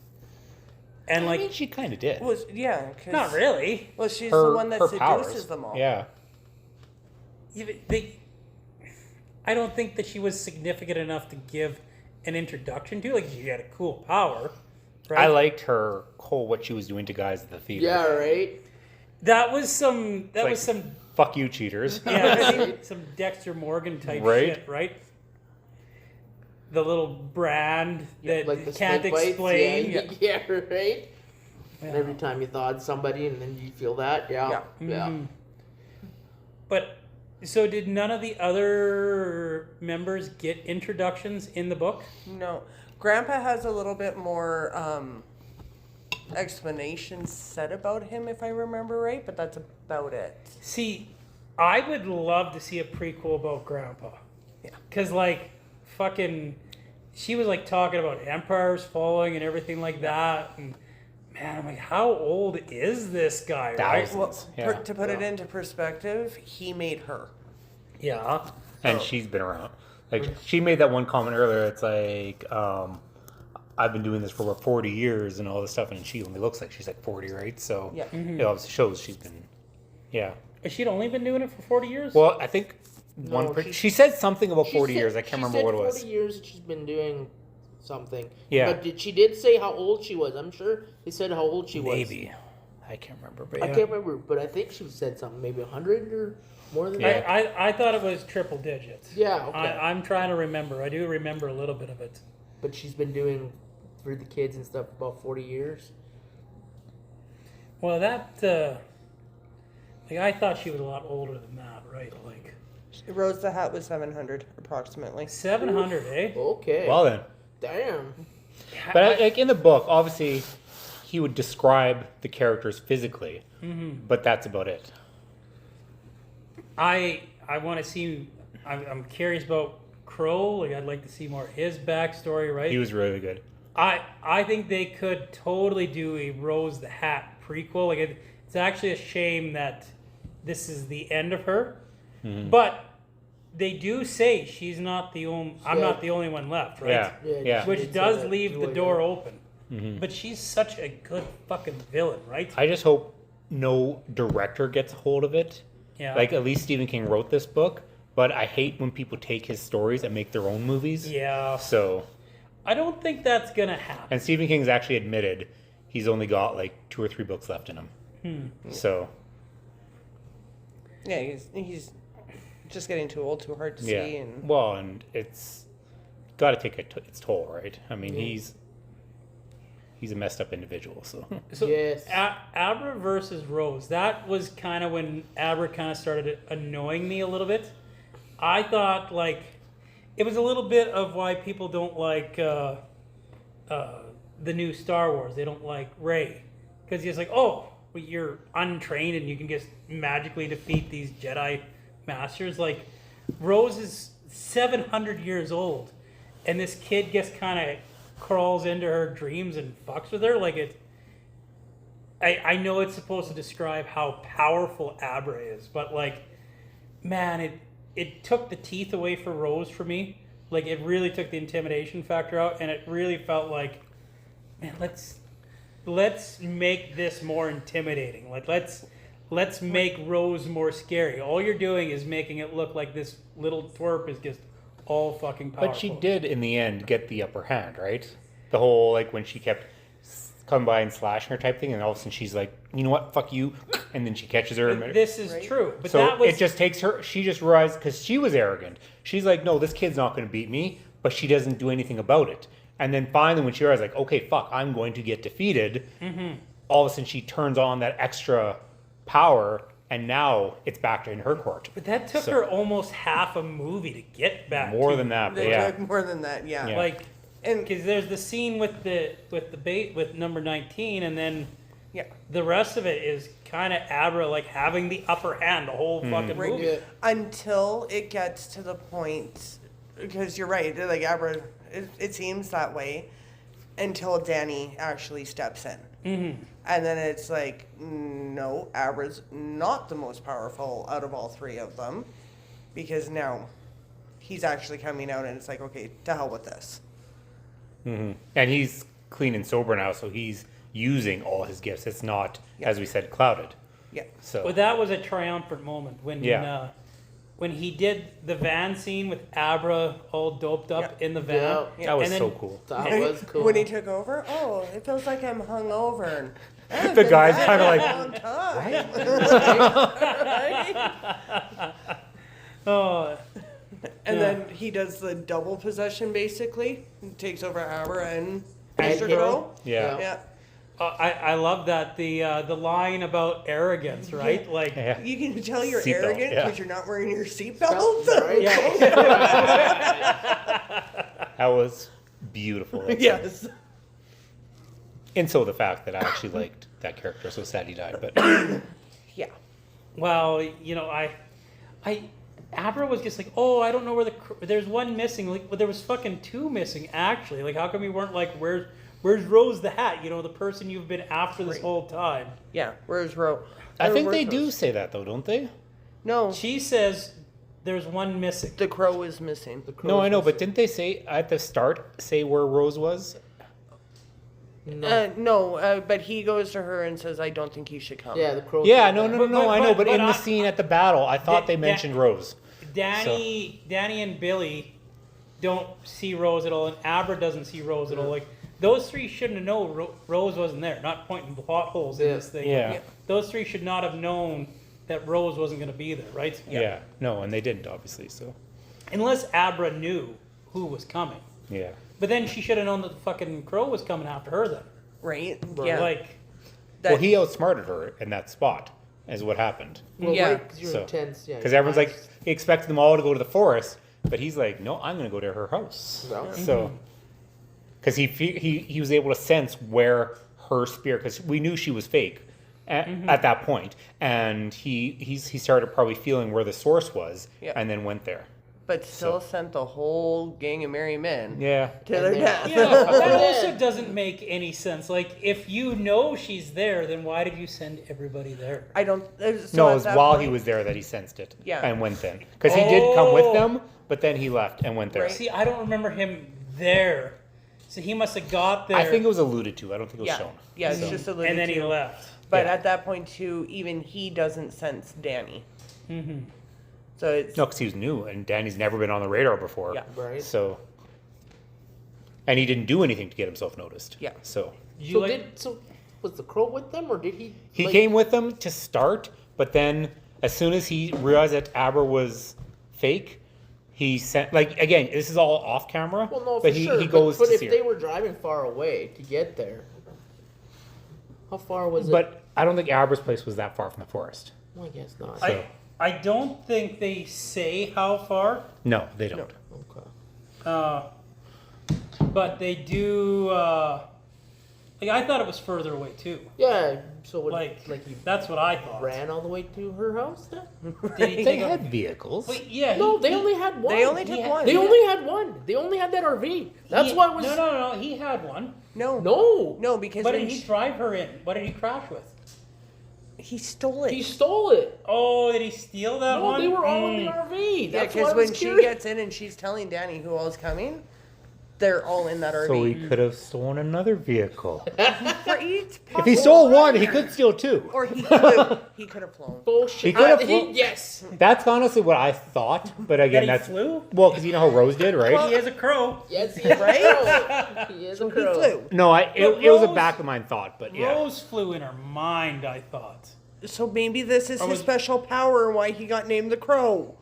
And, I like, mean, she kind of did. Well, yeah. 'Cause- not really. Well, she's her, the one that her seduces powers. them all. Yeah. I don't think that she was significant enough to give an introduction to. Like, she had a cool power. Right? I liked her whole what she was doing to guys at the theater. Yeah, right? That was some. That Like, was some. Fuck you, cheaters. Yeah, some Dexter Morgan type Right? shit, right? The little brand that Like the can't snake bites, explain. Yeah, right? And every time you thought somebody and then you feel that, yeah. Mhm. But so did none of the other members get introductions in the book? No. Grandpa has a little bit more explanation said about him, if I remember right, but that's about it. See, I would love to see a prequel about Grandpa. Yeah. Cause like fucking, she was like talking about empires falling and everything like that, and man, I'm like, how old is this guy? Right? Thousands. Well, Yeah. to put it into perspective, he made her. Yeah. And she's been around. Like, she made that one comment earlier. It's like, I've been doing this for over 40 years and all this stuff, and she only looks like she's like 40, right? So Yeah. it obviously shows she's been, yeah. Has she only been doing it for 40 years? Well, I think No, she said something about She 40 said- years. I can't she remember said what it was. 40 years that she's been doing something. Yeah. But she did say how old she was. I'm sure they said how old she was. Maybe. I can't remember. But I yeah. can't remember, but I think she said something, maybe 100 or more than Yeah. that. I thought it was triple digits. Yeah, okay. I'm trying to remember. I do remember a little bit of it. but she's been doing for the kids and stuff about 40 years. Well, that like I thought she was a lot older than that, right? Like Rose the Hat was 700 approximately. 700, eh? Okay. Well then, Damn. but like in the book, obviously, he would describe the characters physically, but that's about it. I want to see. I'm curious about Crow. Like I'd like to see more of his backstory, right? He was really good. I think they could totally do a Rose the Hat prequel. Like it's actually a shame that this is the end of her, but they do say she's not the only. I'm not the only one left, right? Yeah, yeah. she Which did say does that. leave the Julia. door open. But she's such a good fucking villain, right? I just hope no director gets a hold of it. Yeah. Like at least Stephen King wrote this book, but I hate when people take his stories and make their own movies. Yeah. So, I don't think that's gonna happen. and Stephen King's actually admitted he's only got like 2 or 3 books left in him. So, Yeah, he's just getting too old, too hard to yeah. see, and Well, and it's got to take its toll, right? I mean, he's a messed up individual. So, So Yes. Abra versus Rose. That was kind of when Abra kind of started annoying me a little bit. I thought like it was a little bit of why people don't like the new Star Wars. They don't like Rey because he's like, oh, well, you're untrained and you can just magically defeat these Jedi masters. Like Rose is 700 years old, and this kid just kind of crawls into her dreams and fucks with her. Like it. I know it's supposed to describe how powerful Abra is, but like, man, it took the teeth away for Rose for me. Like it really took the intimidation factor out, and it really felt like, man, let's make this more intimidating. Like let's make Rose more scary. All you're doing is making it look like this little twerp is just all fucking powerful. but she did in the end get the upper hand, right? The whole like when she kept coming by and slashing her type thing, and all of a sudden she's like, you know what, fuck you, and then she catches her. This is Right? true, but So that was it just takes her. She just realized because she was arrogant. She's like, no, this kid's not going to beat me, but she doesn't do anything about it. And then finally, when she realized, like, okay, fuck, I'm going to get defeated. All of a sudden, she turns on that extra power, and now it's back in her court. But that took So- her almost half a movie to get back. More to, than that, but they yeah. took more than that. Yeah, Yeah. like, and because there's the scene with the bait with number 19, and then yeah, the rest of it is kind of Abra like having the upper hand the whole fucking Right. movie. Yeah. until it gets to the point, because you're right, like Abra, it seems that way until Danny actually steps in. And then it's like, no, Abra's not the most powerful out of all 3 of them, because now he's actually coming out and it's like, okay, to hell with this. And he's clean and sober now, so he's using all his gifts. It's not, as we said, clouded. Yeah. So But that was a triumphant moment when when he did the van scene with Abra all doped up Yeah. in the van. Yeah. that was and then- so cool. That was cool. When he took over, oh, it feels like I'm hungover. And I haven't The been guy's back kinda in like, a long time. Oh, And Yeah. then he does the double possession basically, takes over Abra and And Mr. Crow. Crow. Yeah. Yeah. I love that the line about arrogance, right? Like, Yeah. You can tell you're Seatbelt, arrogant yeah. because you're not wearing your seatbelt. Right? That was beautiful. Yes. And so the fact that I actually liked that character, so sad he died, but Yeah. well, you know, Abra was just like, oh, I don't know where there's one missing. Like, well, there was fucking 2 missing actually. Like, how come you weren't like, where's Rose the Hat? You know, the person you've been after this whole time. Yeah. Where's Ro? I think where's they do Rose? say that though, don't they? No, She says there's one missing. the crow is missing. No, I know, but didn't they say at the start where Rose was? No. But he goes to her and says, "I don't think you should come." Yeah, the crow. Yeah, said no, that. no, no, I know, but in the I- scene at the battle, I thought they mentioned Rose. Danny and Billy don't see Rose at all, and Abra doesn't see Rose at all. Like, those 3 shouldn't have known Rose wasn't there. Not pointing plot holes in Yeah. this thing. Yeah. Those 3 should not have known that Rose wasn't going to be there, right? Yeah. No, and they didn't, obviously, so. Unless Abra knew who was coming. Yeah. But then she should have known that the fucking crow was coming after her then. Right? Yeah. Like, Well, he outsmarted her in that spot, is what happened. Well, Yeah. because you're So- intense. Yeah. Because everyone's like, he expected them all to go to the forest, but he's like, no, I'm going to go to her house. No. So, because he was able to sense where her spirit, because we knew she was fake at that point, and he started probably feeling where the source was, Yeah. and then went there. But still sent the whole gang of merry men Yeah. to their And death. yeah, that also doesn't make any sense. Like, if you know she's there, then why did you send everybody there? I don't. So No, at it was that while point- he was there that he sensed it. Yeah. And went in. Because he did come with Oh. them, but then he left and went there. Right. See, I don't remember him there. So he must have got there. I think it was alluded to. I don't think it was Yeah. shown. Yeah, it's So- just alluded and then to. he left. But Yeah. at that point too, even he doesn't sense Danny. Mm-hmm. So it's No, because he was new, and Danny's never been on the radar before. Yeah. Right. So, and he didn't do anything to get himself noticed. Yeah. So You So was the crow with them, or did he? he like- came with them to start, but then as soon as he realized that Aber was fake, he sent again. This is all off camera. Well, no, for but he, sure. he goes but to if see they her. were driving far away to get there, how far was it? But I don't think Aber's place was that far from the forest. Well, I guess not. So- I don't think they say how far, No, they don't. Okay. but they do. Like, I thought it was further away too. Yeah. So would, Like, he that's what I thought. ran all the way to her house then? Did he They take a, had vehicles. Wait, yeah. No, he- they he- only had one. they only he took had- one. They only had one. They only had that RV. That's he- why it was. No. He had one. No. because What when did he drive her in? What did he crash with? he stole it. He stole it. Oh, did he steal that No, one? they were all in the Mm. RV. Yeah, That's why because I was when she curious. gets in and she's telling Danny who all's coming, they're all in that RV. So he could have stolen another vehicle. For each If he stole one, he could steal two. or he could have flown. Bullshit. He could've Yes. That's honestly what I thought, but again, That he that's flew? well, because you know how Rose did, right? He is a crow. Yes, he is Right? a crow. He is So a he crow. flew. No, it was a Rose- back of mind thought, but yeah. Rose flew in her mind, I thought. So maybe this is Or his was- special power and why he got named the Crow.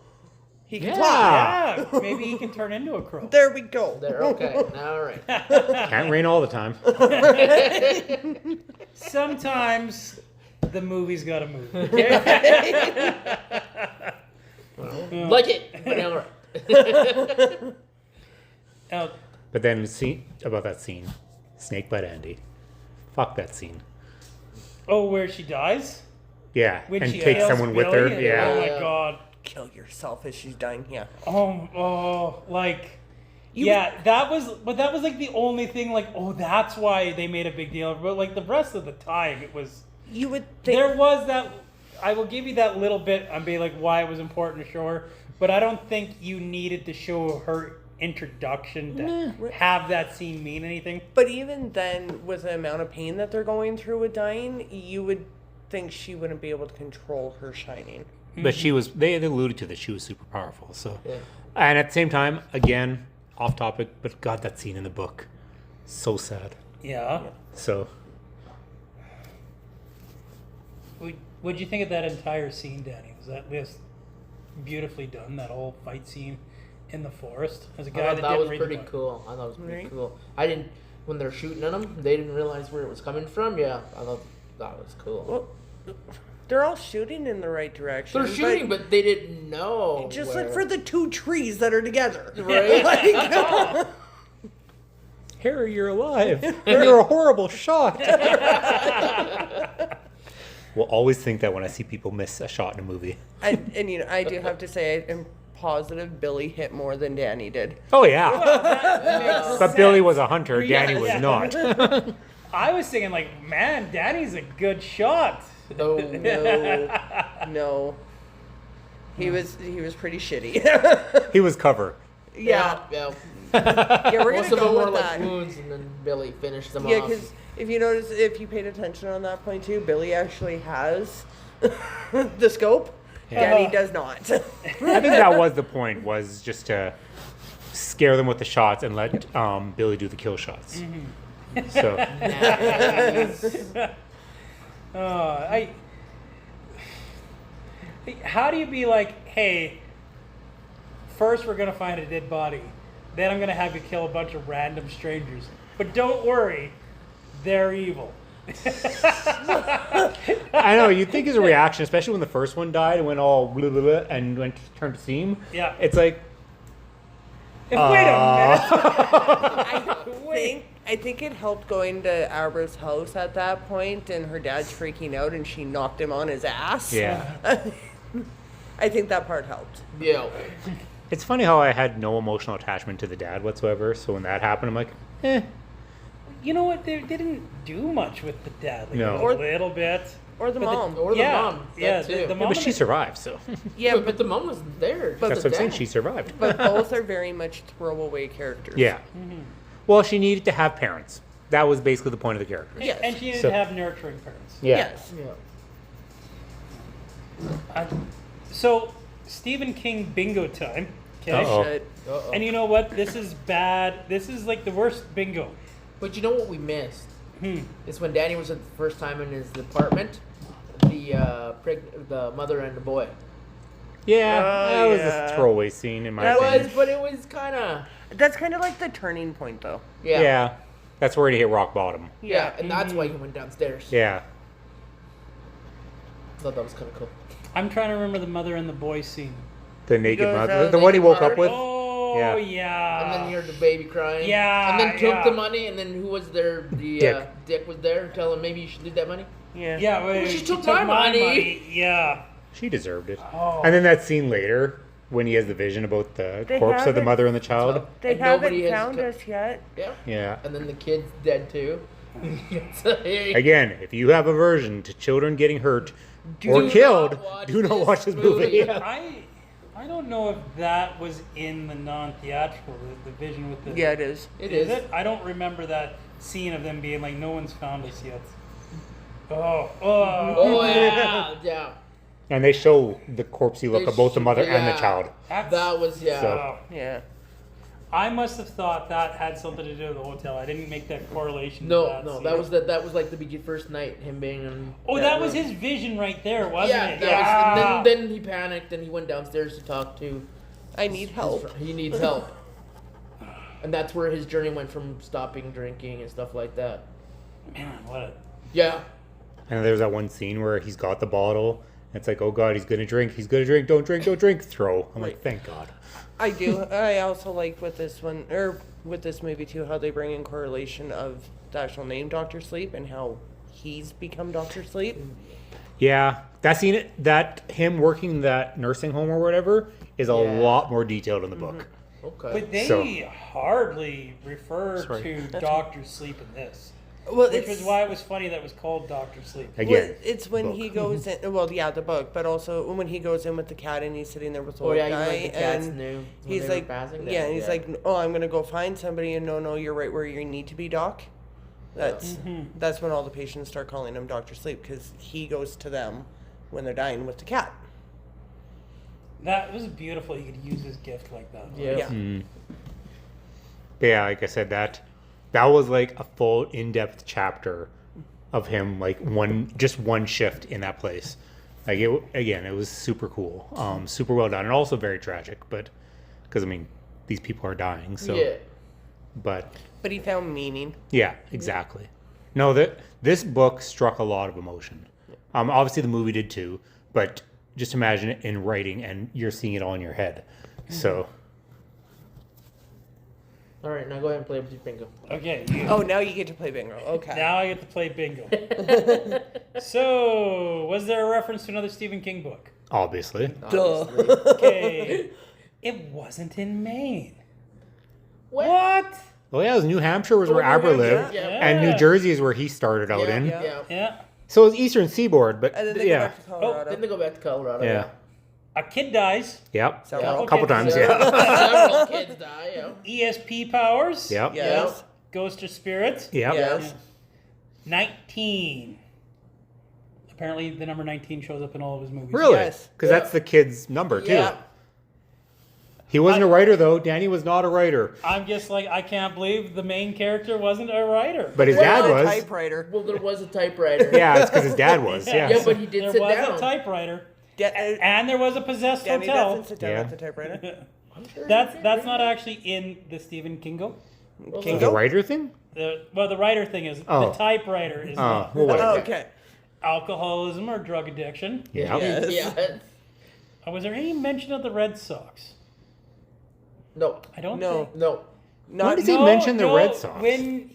He can Yeah. fly. Yeah, maybe he can turn into a crow. There we go. There. Okay. All right. Can't rain all the time. Sometimes the movie's got to move. Like it. But all right. Now, But then see about that scene, Snakebite Andy. Fuck that scene. oh, where she dies? Yeah, When and she take kills someone with Billy? her. Yeah. Oh my Yeah. god. Kill yourself as she's dying. Yeah. Oh, like, that was like the only thing. Like, oh, that's why they made a big deal. But like the rest of the time, it was You would think. there was that. I will give you that little bit and be like why it was important to show her, but I don't think you needed to show her introduction to have that scene mean anything. But even then, with the amount of pain that they're going through with dying, you would think she wouldn't be able to control her shining. But she was. They had alluded to that she was super powerful. So, Yeah. and at the same time, again, off topic. But God, that scene in the book, so sad. Yeah. So What'd you think of that entire scene, Danny? Was that just beautifully done? That whole fight scene in the forest. As a I guy thought that that didn't was read pretty the book. cool. I thought it was pretty Right. cool. I didn't when they're shooting at them. They didn't realize where it was coming from. Yeah, I thought that was cool. Well, they're all shooting in the right direction. They're shooting, but they didn't know. just where. look for the two trees that are together. Right. Like, Harry, you're alive. And you're a horrible shot. Will always think that when I see people miss a shot in a movie. and you know, I do have to say, I'm positive Billy hit more than Danny did. Oh yeah, but Billy was a hunter. Danny was Yeah. not. I was thinking, like, man, Danny's a good shot. No, no. No, he was pretty shitty. He was cover. yeah, yeah. yeah, we're Most gonna of them go were with like that. wounds, and then Billy finished them Yeah, off. because if you notice, if you paid attention on that point too, Billy actually has the scope. Yeah. Danny does not. I think that was the point, was just to scare them with the shots and let Billy do the kill shots. So How do you be like, hey, first we're gonna find a dead body, then I'm going to have you kill a bunch of random strangers. But don't worry, they're evil. I know, you'd think his reaction, especially when the first one died and went all blah, blah, blah, and went to turn to steam. Yeah. It's like, Wait a I think it helped going to Abra's house at that point, and her dad's freaking out, and she knocked him on his ass. yeah. I think that part helped. Yeah. It's funny how I had no emotional attachment to the dad whatsoever. So when that happened, I'm like, eh. You know what? They didn't do much with the dad. Like No. a little bit. Or the But mom. Or the yeah, mom. yeah, That too. the Yeah, mom but and she the- survived, so Yeah, but the mom was there. But- that's the what I'm saying. dad. She survived. but both are very much throwaway characters. Yeah. Well, she needed to have parents. That was basically the point of the character. Yes. And she needed So- to have nurturing parents. Yeah. Yes. Yeah. So, Stephen King bingo time. Okay. Uh-oh. Shit. Uh-oh. And you know what? This is bad. This is like the worst bingo. But you know what we missed? Hmm. It's when Danny was the first time in his apartment. The mother and the boy. Yeah, that was yeah. a throwaway scene in my That opinion. But it was kind of That's kind of like the turning point, though. yeah. That's where he hit rock bottom. Yeah, and that's why he went downstairs. Yeah. I thought that was kind of cool. I'm trying to remember the mother and the boy scene. The naked goes mother. out, The one he naked woke mother. up with. Oh, Yeah. yeah. And then you heard the baby crying. Yeah, And then took yeah. the money, and then who was there? The Dick. Dick was there, telling him maybe you should leave that money. Yeah. Yeah, wait, She she took my money. Yeah. She deserved it. Oh. And then that scene later when he has the vision about the They corpse of the haven't- mother and the child. They And nobody haven't has found co- us yet. Yeah. Yeah. And then the kid's dead too. So, hey, Again, if you have aversion to children getting hurt Do or not killed, watch do not this watch this movie. movie. Yeah. I don't know if that was in the non-theatrical, the vision with the... Yeah, it is. It Is is. it? I don't remember that scene of them being like, no one's found us yet. Oh. Oh yeah, yeah. And they show the corpsey look They of both the mother and the yeah. child. That's- That was yeah. So- Yeah. I must have thought that had something to do with the hotel. I didn't make that correlation. to No, that no, scene. that was that was like the first night, him being in. Oh, that was room. his vision right there, wasn't Yeah, it? that was, and then he panicked and he went downstairs to talk to. I need help. He needs help. And that's where his journey went from stopping drinking and stuff like that. Man, what a... Yeah. And there's that one scene where he's got the bottle. And it's like, oh God, he's gonna drink. He's gonna drink. Don't drink. Don't drink. Throw. I'm like, thank God. I do. I also like with this one, or with this movie too, how they bring in correlation of the actual name Dr. Sleep and how he's become Dr. Sleep. Yeah, that scene, that him working that nursing home or whatever, is a Yeah. lot more detailed in the book. Okay. But they So- hardly refer Sorry. to Dr. Sleep in this. Well, Which it's, was why it was funny that it was called Dr. Sleep. Again, it's when book. he goes in. Well, yeah, the book, but also when he goes in with the cat and he's sitting there with the Oh old yeah, you guy, like the cats and knew. when he's they were like, passing yeah, that, and he's like, oh, I'm gonna go find somebody, and no, you're right where you need to be, Doc. That's when all the patients start calling him Dr. Sleep because he goes to them when they're dying with the cat. That was beautiful. You could use his gift like that. Yeah. Yeah. But yeah, like I said, that was like a full in-depth chapter of him, like one shift in that place. Like it was super cool, super well done, and also very tragic. But because I mean, these people are dying, so. Yeah. But But he found meaning. yeah, exactly. No, this book struck a lot of emotion. Obviously the movie did too, but just imagine it in writing, and you're seeing it all in your head. So. All right, now go ahead and play with your bingo. Okay. Oh, now you get to play bingo. Okay. Now I get to play bingo. So, was there a reference to another Stephen King book? Obviously. Duh. Okay. It wasn't in Maine. What? Well, yeah, it was New Hampshire was where Abra lived, Yeah. and New Jersey is where he started out Yeah, in. yeah. Yeah. So it was Eastern Seaboard, but And then they go yeah, back to Colorado. Then they go back to Colorado. yeah, A kid dies. yep, Several. a couple Okay, times, so- yeah, Several kids die. Yeah. ESP powers. yep, Yes. Ghost or spirit. yep. Yes. 19. Apparently, the number 19 shows up in all of his movies. Really? Yes. Because that's the kid's number too. Yeah. He wasn't a writer though. Danny was not a writer, I'm just like, I can't believe the main character wasn't a writer. but his Well, dad a was. typewriter. Well, there was a typewriter. Yeah, it's because his dad was. Yeah. Yeah, but he did there sit was down. a typewriter. Da- And there was a possessed Danny hotel. doesn't sit down Yeah. at the typewriter. I'm sure That's not actually in the Stephen Kingo. The writer thing? The writer thing is Oh. the typewriter is Oh, not well, whatever. Oh, okay. alcoholism or drug addiction. Yeah. Yes. Yeah. Was there any mention of the Red Sox? No. I don't No. think. No. Not does he mention the Red Sox? When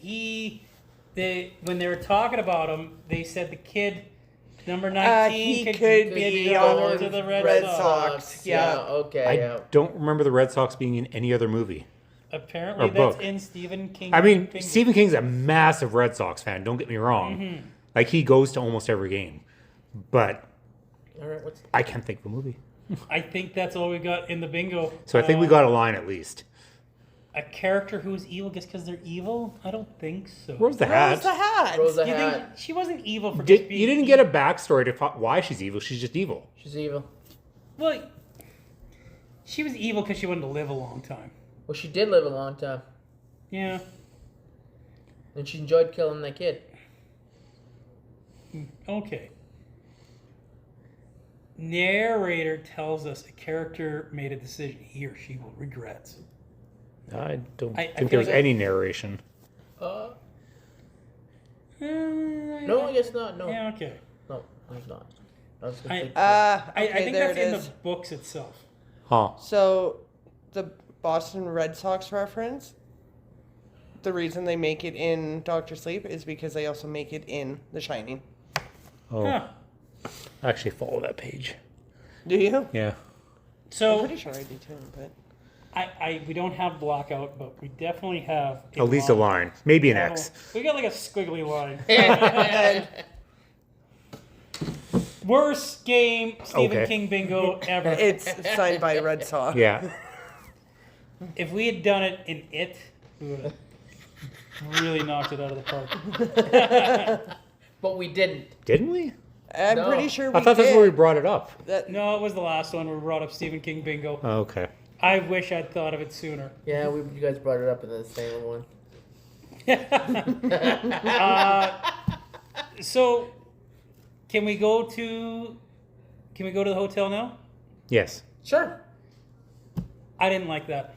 they were talking about him, they said the kid number 19 he could could get be drafted on to the Red, Red Sox. Sox. Yeah. Okay. I yeah. don't remember the Red Sox being in any other movie. Apparently, Or that's book. in Stephen King. I mean, King. Stephen King's a massive Red Sox fan. Don't get me wrong. Mm-hmm. Like, he goes to almost every game. But All right. What's I can't think of a movie. I think that's all we got in the bingo. So I think we got a line at least. A character who's evil just because they're evil? I don't think so. Where's the Rose the hat? Hat. Rosa You Hat? think she wasn't evil for just being You didn't get a backstory to why she's evil. She's just evil. She's evil. Well, she was evil because she wanted to live a long time. Well, she did live a long time, Yeah. and she enjoyed killing that kid. Okay. Narrator tells us a character made a decision he or she will regret. I don't I think feel there was like- any narration. No, I guess not. No. Yeah, okay. No, there's not. I was gonna I- think. I Okay, think there that's it in is. the books itself. Huh. So, the Boston Red Sox reference, the reason they make it in Doctor Sleep is because they also make it in The Shining. Oh, Huh. I actually follow that page. Do you? Yeah. I'm So pretty sure I do too, but we don't have blackout, but we definitely have At least a line. Maybe an Oh, X. We got like a squiggly line. Worst game Stephen Okay. King bingo ever. it's signed by Red Sox. Yeah. If we had done it in It, we would have really knocked it out of the park. But we didn't. Didn't we? I'm No. pretty sure we I thought that's did. where we brought it up. That, No, it was the last one where we brought up Stephen King bingo. Oh, okay. I wish I'd thought of it sooner. Yeah, you guys brought it up in the same one. So, can we go to the hotel now? Yes. Sure. I didn't like that.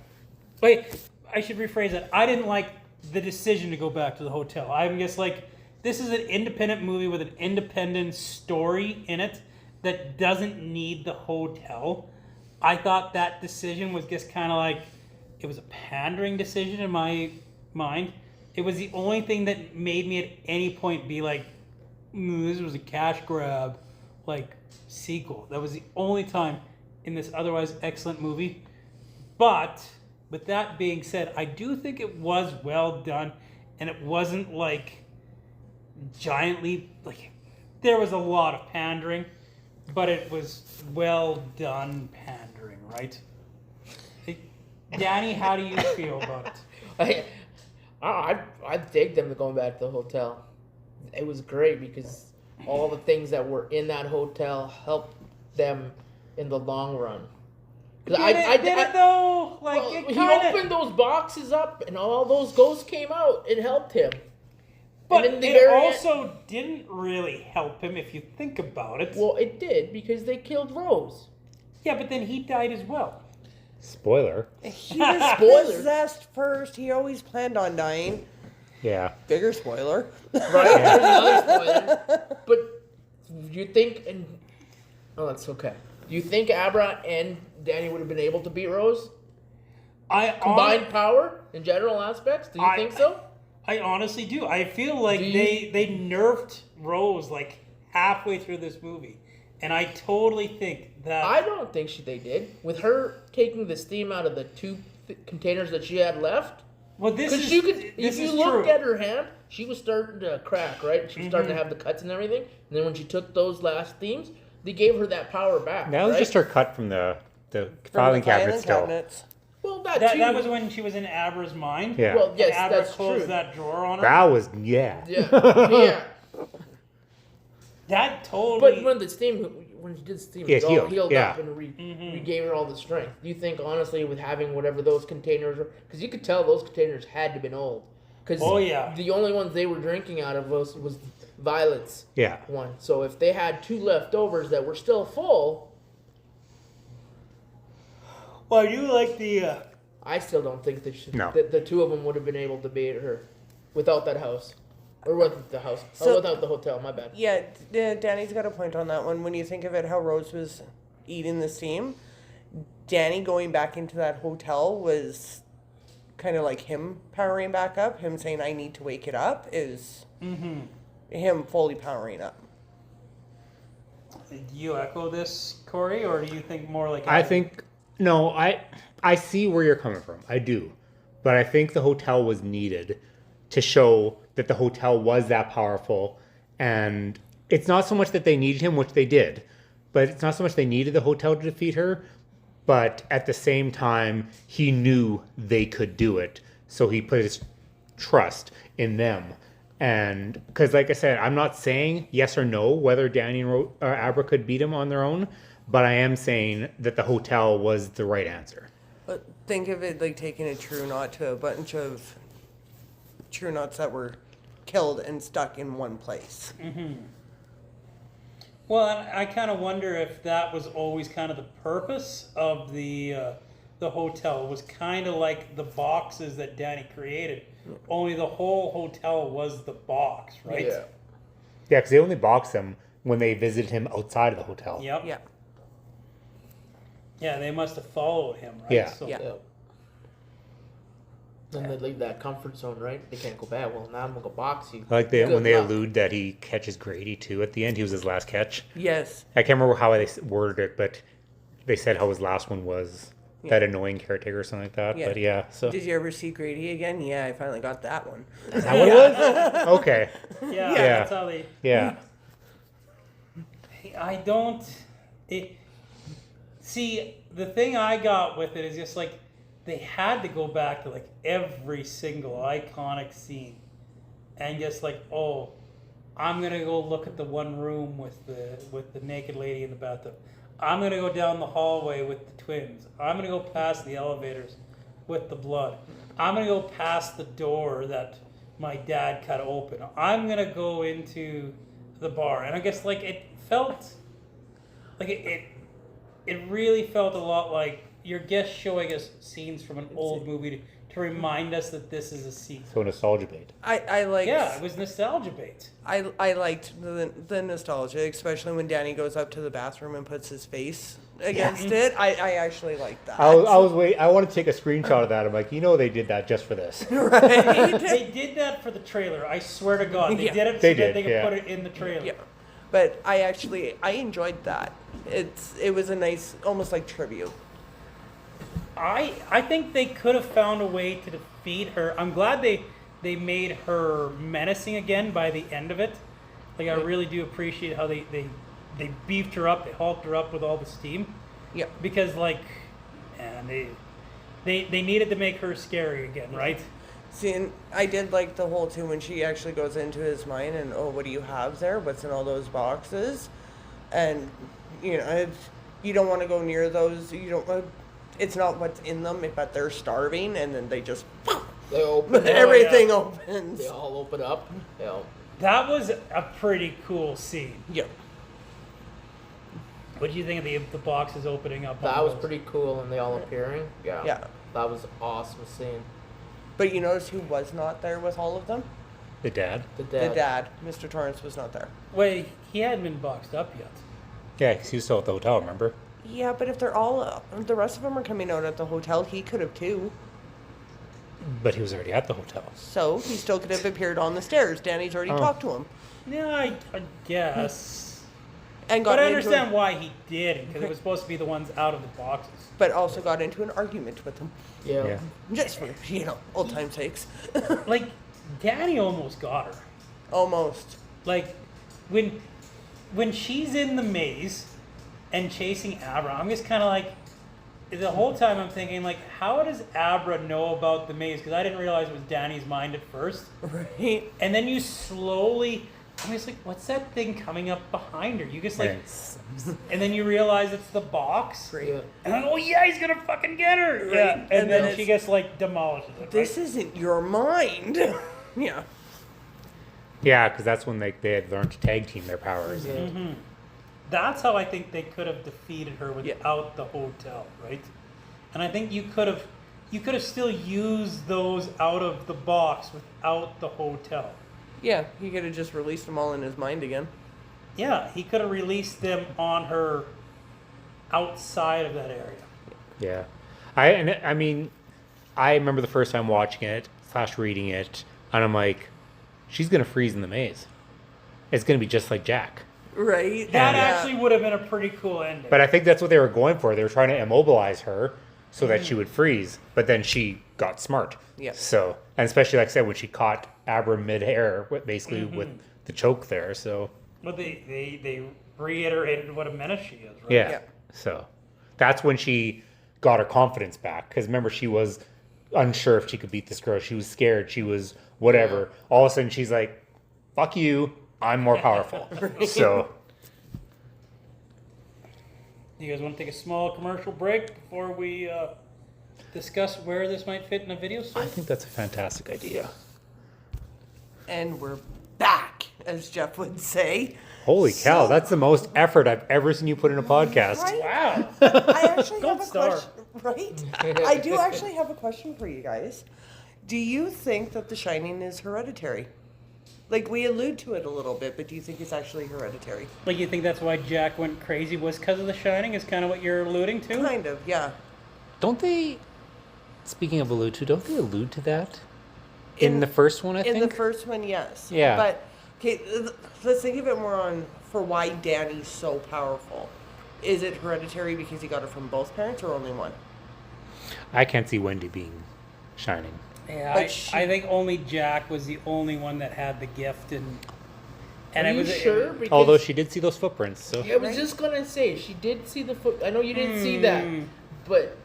Wait, I should rephrase that. I didn't like the decision to go back to the hotel. I'm just like, this is an independent movie with an independent story in it that doesn't need the hotel. I thought that decision was just kind of like, it was a pandering decision in my mind. It was the only thing that made me at any point be like, this was a cash grab, like, sequel. That was the only time in this otherwise excellent movie. But with that being said, I do think it was well done, and it wasn't like giantly like there was a lot of pandering, but it was well done pandering, right? Danny, how do you feel about it? I dig them going back to the hotel. It was great because all the things that were in that hotel helped them in the long run. 'Cause Did it though? Like well, it he kind opened those boxes up and all those ghosts came out. It helped him. but and in the it very also didn't really help him if you think about it. Well, it did because they killed Rose. Yeah, but then he died as well. Spoiler. he was Spoiler. possessed first. He always planned on dying. Yeah. Bigger spoiler. Right? There's another spoiler. But you think, and oh, that's okay. Do you think Abra and Danny would have been able to beat Rose? Combined power in general aspects? Do you think so? I honestly do. I feel like Do you- they nerfed Rose like halfway through this movie, and I totally think that I don't think they did. With her taking the steam out of the two containers that she had left, well, this because is you could, this if you is looked true. at her hand, she was starting to crack, right? She was starting to have the cuts and everything. And then when she took those last steams, they gave her that power back. That was right? just her cut from the From filing the cabinet still. cabinets. Well, that too. That was when she was in Abra's mind. Yeah. Well, And yes, Abra that's closed true. that drawer on her. That was, yeah. Yeah, yeah. That totally. But when she did the steam, Yeah, it all healed, healed yeah. up and regained her all the strength. Do you think, honestly, with having whatever those containers were, because you could tell those containers had to have been old. Because Oh, yeah. the only ones they were drinking out of was Violet's Yeah. one. So if they had two leftovers that were still full, Well, I do like the. I still don't think that No. the two of them would have been able to beat her without that house. Or without the house. So- or without the hotel, my bad. Yeah, Danny's got a point on that one. When you think of it, how Rose was eating the steam, Danny going back into that hotel was kind of like him powering back up. Him saying, I need to wake it up, is him fully powering up. Do you echo this, Corey, or do you think more like? I think no. I see where you're coming from. I do, but I think the hotel was needed to show that the hotel was that powerful, and it's not so much that they needed him, which they did, but it's not so much they needed the hotel to defeat her, but at the same time he knew they could do it, so he put his trust in them. And because, like I said, I'm not saying yes or no whether Danny and Abra could beat him on their own, but I am saying that the hotel was the right answer. But think of it like taking a true knot to a bunch of true knots that were killed and stuck in one place. Well, I kind of wonder if that was always kind of the purpose of the hotel. It was kind of like the boxes that Danny created. Only the whole hotel was the box, right? Yeah. Yeah, because they only boxed him when they visited him outside of the hotel. Yep. Yeah. Yeah, they must have followed him, right? Yeah. So, Yeah. Then they leave that comfort zone, right? They can't go back. Well, now I'm gonna go box you. Like Good when they luck. allude that he catches Grady too at the end. He was his last catch. Yes. I can't remember how they worded it, but they said how his last one was Yeah. that annoying caretaker or something like that. Yeah. But yeah, so Did you ever see Grady again? Yeah, I finally got that one. is that what it was? Okay. Yeah, Yeah. that's how they. Yeah. I don't. See, the thing I got with it is just like they had to go back to like every single iconic scene, and just like, oh, I'm gonna go look at the one room with the naked lady in the bathtub. I'm gonna go down the hallway with the twins. I'm gonna go past the elevators with the blood. I'm gonna go past the door that my dad cut open. I'm gonna go into the bar, and I guess like it felt like it really felt a lot like you're just showing us scenes from an old movie to remind us that this is a sequel. So nostalgia bait. I liked. Yeah, it was nostalgia bait. I liked the nostalgia, especially when Danny goes up to the bathroom and puts his face against it. I actually liked that. I want to take a screenshot of that. I'm like, they did that just for this. right. They did that for the trailer. I swear to God, they Yeah. did it so They that did, they could yeah. put it in the trailer. Yeah. But I enjoyed that. It was a nice, almost like tribute. I think they could have found a way to defeat her. I'm glad they made her menacing again by the end of it. Like I really do appreciate how they beefed her up, they hulked her up with all the steam. Yeah. Because like, man, they needed to make her scary again, right? See, and I did like the whole too when she actually goes into his mind and, oh, what do you have there? What's in all those boxes? And you don't want to go near those. You don't. It's not what's in them, but they're starving, and then they just They open. everything yeah. opens. They all open up. Yeah. That was a pretty cool scene. Yeah. What do you think of the boxes opening up? That on was those? pretty cool, and they all appearing. Yeah. Yeah. That was awesome scene. But you notice who was not there with all of them? The dad. The dad. The dad, Mr. Torrance, was not there. Wait, he hadn't been boxed up yet. Yeah, 'cause he was still at the hotel. Remember? Yeah, but if they're all, the rest of them are coming out at the hotel, he could have too. But he was already at the hotel. So he still could have appeared on the stairs. Danny's already talked to him. Yeah, I guess. And got But I into understand why he didn't, because it was supposed to be the ones out of the boxes. but also got into an argument with him. Yeah. Yeah. Just for, old time's sakes. Like, Danny almost got her. Almost. Like, when she's in the maze and chasing Abra, I'm just kind of like, the whole time I'm thinking, like, how does Abra know about the maze? Because I didn't realize it was Danny's mind at first. Right? And then you slowly, I'm just like, what's that thing coming up behind her? You just like, and then you realize it's the box. Great. Yeah. And I'm like, oh yeah, he's gonna fucking get her. Right. Yeah. And And then then she it's- gets like demolishes it. This isn't your mind. Yeah. Yeah, because that's when they had learned to tag team their powers. That's how I think they could have defeated her Yeah. without the hotel, right? And I think you could have still used those out of the box without the hotel. Yeah, he could have just released them all in his mind again. Yeah, he could have released them on her outside of that area. Yeah. I mean, I remember the first time watching it, / reading it, and I'm like, she's going to freeze in the maze. It's going to be just like Jack. Right? That Yeah. actually would have been a pretty cool ending. But I think that's what they were going for. They were trying to immobilize her so that she would freeze, but then she got smart. Yeah. So, and especially like I said, when she caught Abra mid-air, basically with the choke there. So, But they reiterated what a menace she is, right? yeah. Yeah. So that's when she got her confidence back. Because remember, she was unsure if she could beat this girl. She was scared. She was whatever. All of a sudden, she's like, fuck you. I'm more powerful. So, You guys want to take a small commercial break before we discuss where this might fit in a video I story? think that's a fantastic idea. And we're back, as Jeff would say. Holy cow, So- that's the most effort I've ever seen you put in a podcast. Right? Wow. I actually Gold have a star. question. Right? I do actually have a question for you guys. Do you think that The Shining is hereditary? Like, we allude to it a little bit, but do you think it's actually hereditary? Like, you think that's why Jack went crazy was because of The Shining is kind of what you're alluding to? Kind of, yeah. Don't they, speaking of allude to, don't they allude to that? In the first one, I In think? the first one, yes. Yeah. But, okay, let's think of it more on for why Danny's so powerful. Is it hereditary because he got it from both parents or only one? I can't see Wendy being Shining. Yeah, But I think only Jack was the only one that had the gift, and Are it you was sure? Because Although she did see those footprints, so. I was just gonna say she did see the foot. I know you didn't see that, but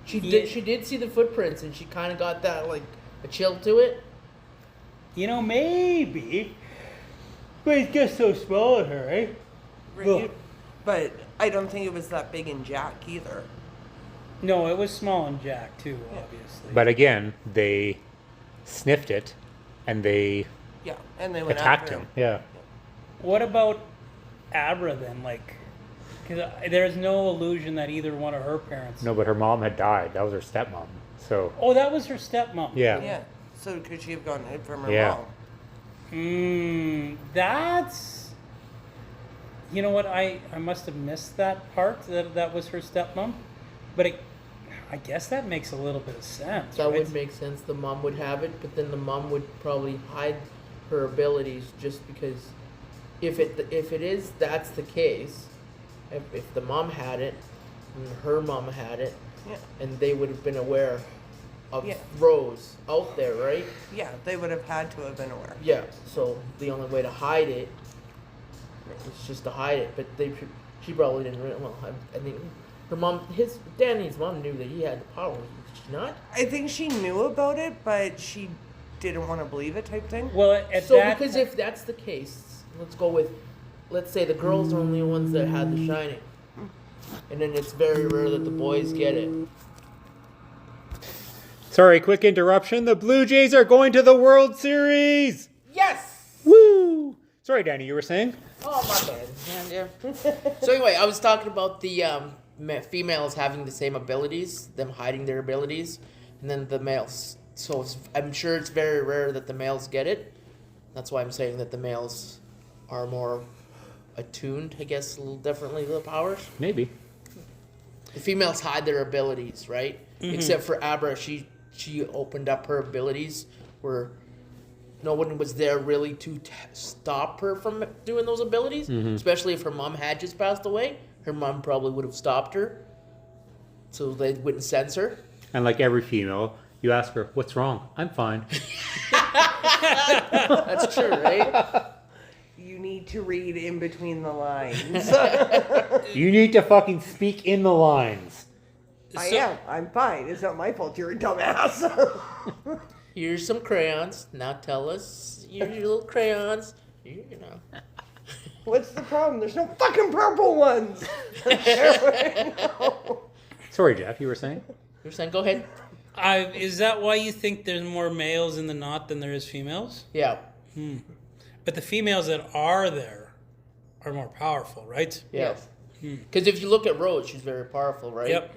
she did. She did see the footprints, and she kind of got that like a chill to it. You know, maybe. But it's just so small in her, eh? Right? But I don't think it was that big in Jack either. No, it was small in Jack too, obviously. But again, they sniffed it and they Yeah, and they went attacked after him. Yeah. What about Abra then? Like, because there's no illusion that either one of her parents. No, but her mom had died. That was her stepmom. So, Oh, that was her stepmom. yeah. Yeah. So could she have gotten it from her Yeah. mom? That's. You know what? I must have missed that part. That was her stepmom, but I guess that makes a little bit of sense. That right? would make sense. The mom would have it, but then the mom would probably hide her abilities just because if it is that's the case, if the mom had it and her mom had it, Yeah. and they would have been aware of Yeah. Rose out there, right? Yeah, they would have had to have been aware. Yeah. So the only way to hide it is just to hide it. But she probably didn't. Well, I think her mom, Danny's mom knew that he had the power. Did she not? I think she knew about it, but she didn't want to believe it type thing. Well, at So that because if that's the case, let's say the girls are only the ones that had the Shining, and then it's very rare that the boys get it. Sorry, quick interruption. The Blue Jays are going to the World Series. Yes. Woo! Sorry, Danny, you were saying? Oh my bad. Yeah. So anyway, I was talking about the females having the same abilities, them hiding their abilities, and then the males. So I'm sure it's very rare that the males get it. That's why I'm saying that the males are more attuned, I guess, a little differently to the powers. Maybe. The females hide their abilities, right? Except for Abra, she opened up her abilities where no one was there really to stop her from doing those abilities. Especially if her mom had just passed away, her mom probably would have stopped her, so they wouldn't censor. And like every female, you ask her, what's wrong? I'm fine. That's true, right? You need to read in between the lines. You need to fucking speak in the lines. I am. I'm fine. It's not my fault you're a dumbass. Here's some crayons. Now tell us your little crayons. You know. What's the problem? There's no fucking purple ones. Sorry, Jeff, you were saying? You're saying, go ahead. is that why you think there's more males in the knot than there is females? Yeah. But the females that are there are more powerful, right? Yeah. Because if you look at Rose, she's very powerful, right? Yep.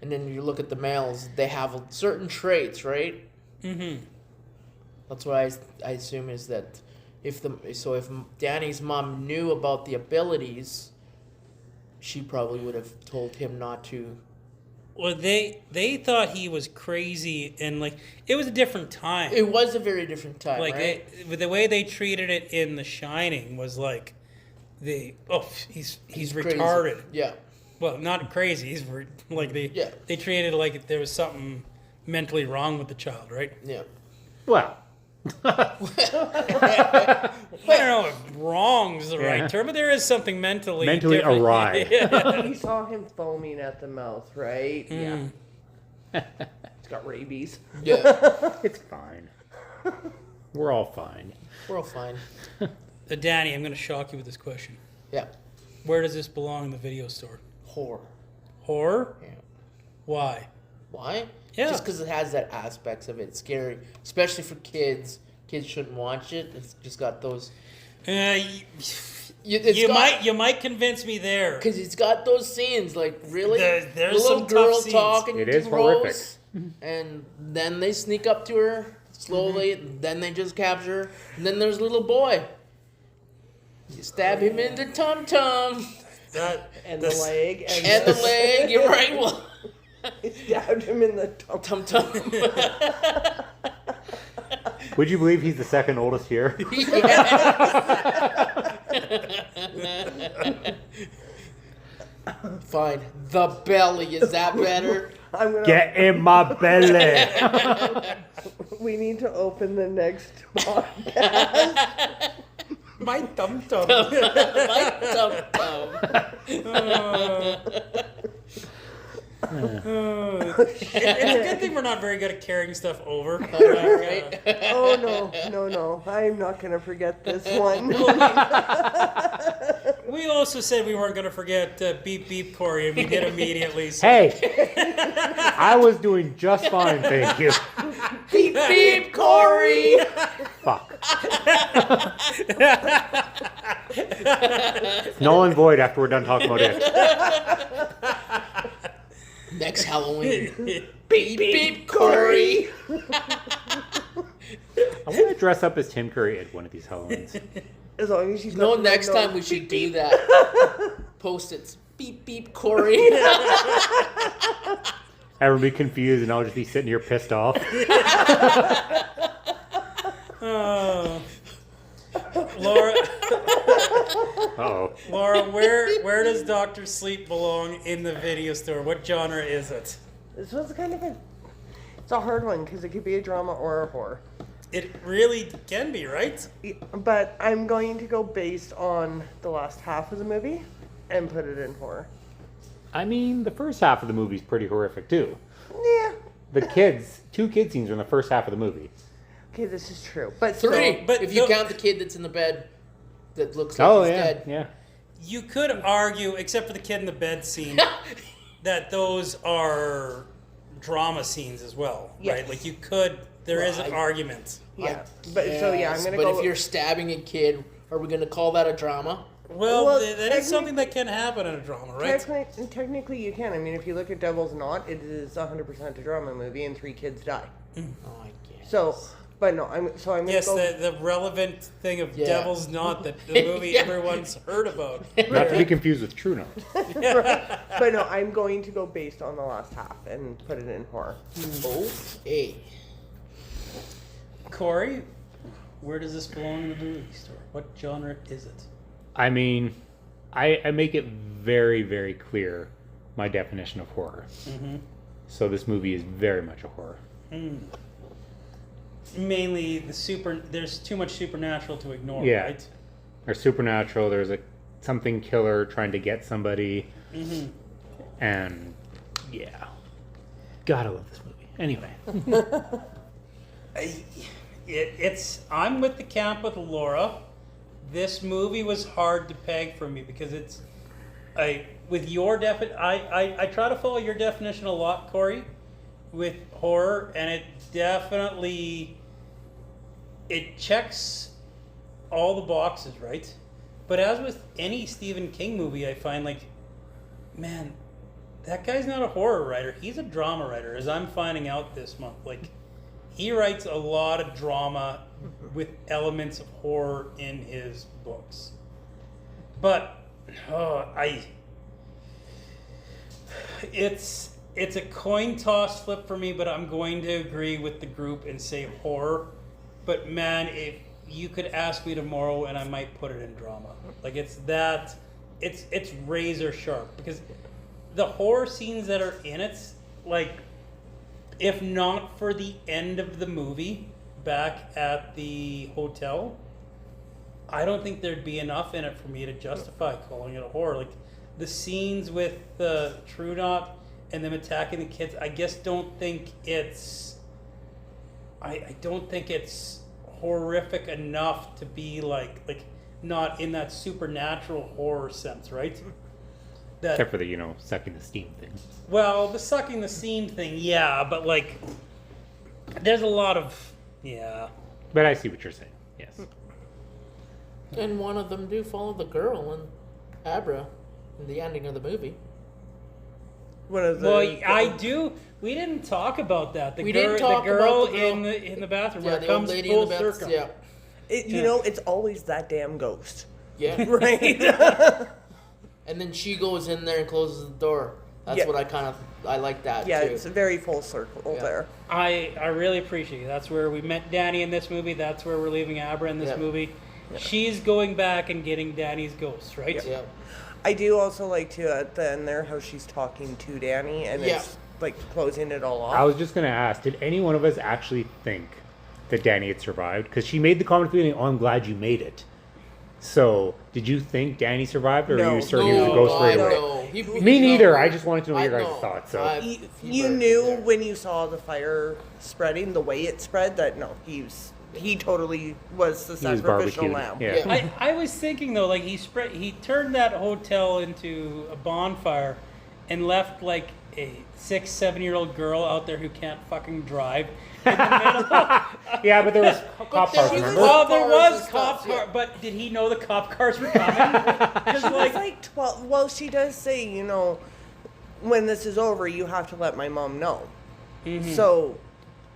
and then you look at the males, they have certain traits, right? Mm-hmm. That's what I assume is that if Danny's mom knew about the abilities, she probably would have told him not to. Well, they thought he was crazy, and like it was a different time. It was a very different time, Like right? the way they treated it in The Shining was like, he's Crazy. retarded. Yeah. Well, not crazy. Yeah. They treated it like there was something mentally wrong with the child, right? Yeah. Well, I don't know if wrong's the Yeah. right term, but there is something mentally Mentally awry. You saw him foaming at the mouth, right? Mm. Yeah. He's got rabies. Yeah. it's fine. We're all fine. We're all fine. Danny, I'm going to shock you with this question. Yeah. Where does this belong in the video store? Horror. Horror? Yeah. Why? Why? Yeah. Just because it has that aspects of it. It's scary, especially for kids. Kids shouldn't watch it. It's just got those. You might convince me there. Because it's got those scenes, like really, There's the little some tough girl scenes. talking It to is horrific. Rose, and then they sneak up to her slowly. And then they just capture her. And then there's a little boy. You stab him in the tum tum And the leg. and the leg. You're right. Well, He stabbed him in the tum. tum tum. Would you believe he's the second oldest here? Fine. The belly. Is that better? I'm gonna. Get in my belly. We need to open the next podcast. My tum tum. My tum tum. It's a good thing we're not very good at carrying stuff over. Right? Oh no! I'm not gonna forget this one. We also said we weren't going to forget Beep Beep Corey, and we did immediately. So. Hey, I was doing just fine, thank you. Beep beep, Corey. Fuck. It's null and void after we're done talking about it. Next Halloween. Beep beep, Corey. I want to dress up as Tim Curry at one of these Halloweens. As long as she's No, not next no, time we should do that. Post-its. Beep beep, Corey. Everyone be confused, and I'll just be sitting here pissed off. Laura, Uh-oh. Laura, where does Dr. Sleep belong in the video store? What genre is it? This was kind of it's a hard one because it could be a drama or a horror. It really can be, right? But I'm going to go based on the last half of the movie and put it in horror. I mean, the first half of the movie's pretty horrific, too. Yeah. The two kid scenes are in the first half of the movie. Okay, this is true. But Three. still, But if you no- count the kid that's in the bed that looks like Oh, he's yeah, dead. yeah. You could argue, except for the kid in the bed scene, that those are drama scenes as well, right? Yes. Like you could, there is an Right. argument. yeah. But so yeah, I'm Yes, gonna but go. if you're stabbing a kid, are we gonna call that a drama? Well, Well, that is something that can happen in a drama, right? Technically, you can. I mean, if you look at Devil's Knot, it is 100% a drama movie, and 3 kids die. Oh, I guess. So, but no, I'm gonna Yes, go. the relevant thing of Yeah. Devil's Knot, that the movie Yeah. everyone's heard about. Not to be confused with True Note. But no, I'm going to go based on the last half and put it in horror. Okay. Corey, where does this belong in the movie store? What genre is it? I mean, I make it very, very clear my definition of horror. Mm-hmm. So this movie is very much a horror. Mainly there's too much supernatural to ignore, Yeah. right? There's supernatural, there's something killer trying to get somebody. Mm-hmm. And yeah. Gotta love this movie. Anyway. I'm with the camp with Laura. This movie was hard to peg for me because I try to follow your definition a lot, Corey, with horror, and it definitely checks all the boxes, right? But as with any Stephen King movie, I find like, man, that guy's not a horror writer. He's a drama writer, as I'm finding out this month. Like, he writes a lot of drama with elements of horror in his books. But it's a coin toss flip for me, but I'm going to agree with the group and say horror. But man, if you could ask me tomorrow and I might put it in drama. Like, it's razor sharp, because the horror scenes that are in it, like, if not for the end of the movie back at the hotel, I don't think there'd be enough in it for me to justify calling it a horror. Like, the scenes with the Trudot and them attacking the kids, I just don't think it's... I don't think it's horrific enough to be like not in that supernatural horror sense, right? That, Except for the, sucking the steam thing. well, the sucking the steam thing, yeah, but like, there's a lot of, yeah. But I see what you're saying. Yes. And one of them do follow the girl and Abra in the ending of the movie. One of the. Well, I do. We didn't talk about that. We didn't talk the girl about the girl. in the bathroom Yeah, where it the old comes lady full in the bath. circle. Yeah. It's always that damn ghost, Yeah. right? And then she goes in there and closes the door. That's Yeah. what I like that Yeah, too. it's a very full circle Yeah. there. I really appreciate it. That's where we met Danny in this movie. That's where we're leaving Abra in this Yeah. movie. She's going back and getting Danny's ghost, right? Yeah. I do also like to at the end there how she's talking to Danny and Yeah. it's like closing it all off. I was just going to ask, did any one of us actually think that Danny had survived? Because she made the comment at the beginning, "Oh, I'm glad you made it." So, did you think Danny survived, or No. were you certain he was a ghost God, right away? no. Me neither. I just wanted to know your guys' know. thoughts. So, You, He you burned knew there. when you saw the fire spreading, the way it spread, that no, he totally was the he was sacrificial barbecued. lamb. Yeah. Yeah. I was thinking though, like he turned that hotel into a bonfire and left like a 6-7-year-old girl out there who can't fucking drive in the middle. Yeah, but there was cop there cars, was remember? Well, there Cars was and cop stuff, yeah. car, but did he know the cop cars were coming? Because She was like, like 12. Well, she does say, when this is over, you have to let my mom know. So,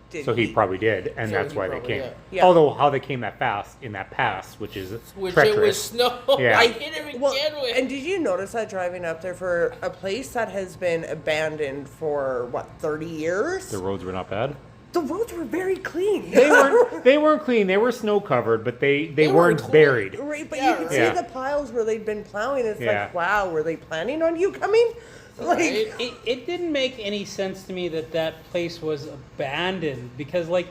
did So he probably did, and So that's he why they probably, came. yeah. Yeah. Although how they came that fast in that pass, which is Which treacherous. it was snow. Yeah. I hit him Well, again with. and did you notice that driving up there for a place that has been abandoned for 30 years? The roads were not bad. The roads were very clean. They weren't clean. They were snow covered, but they They weren't were buried. Right, but Yeah, you could right. see the piles where they'd been plowing. It's Yeah. like, wow, were they planning on you coming? Like, Right? it didn't make any sense to me that place was abandoned, because like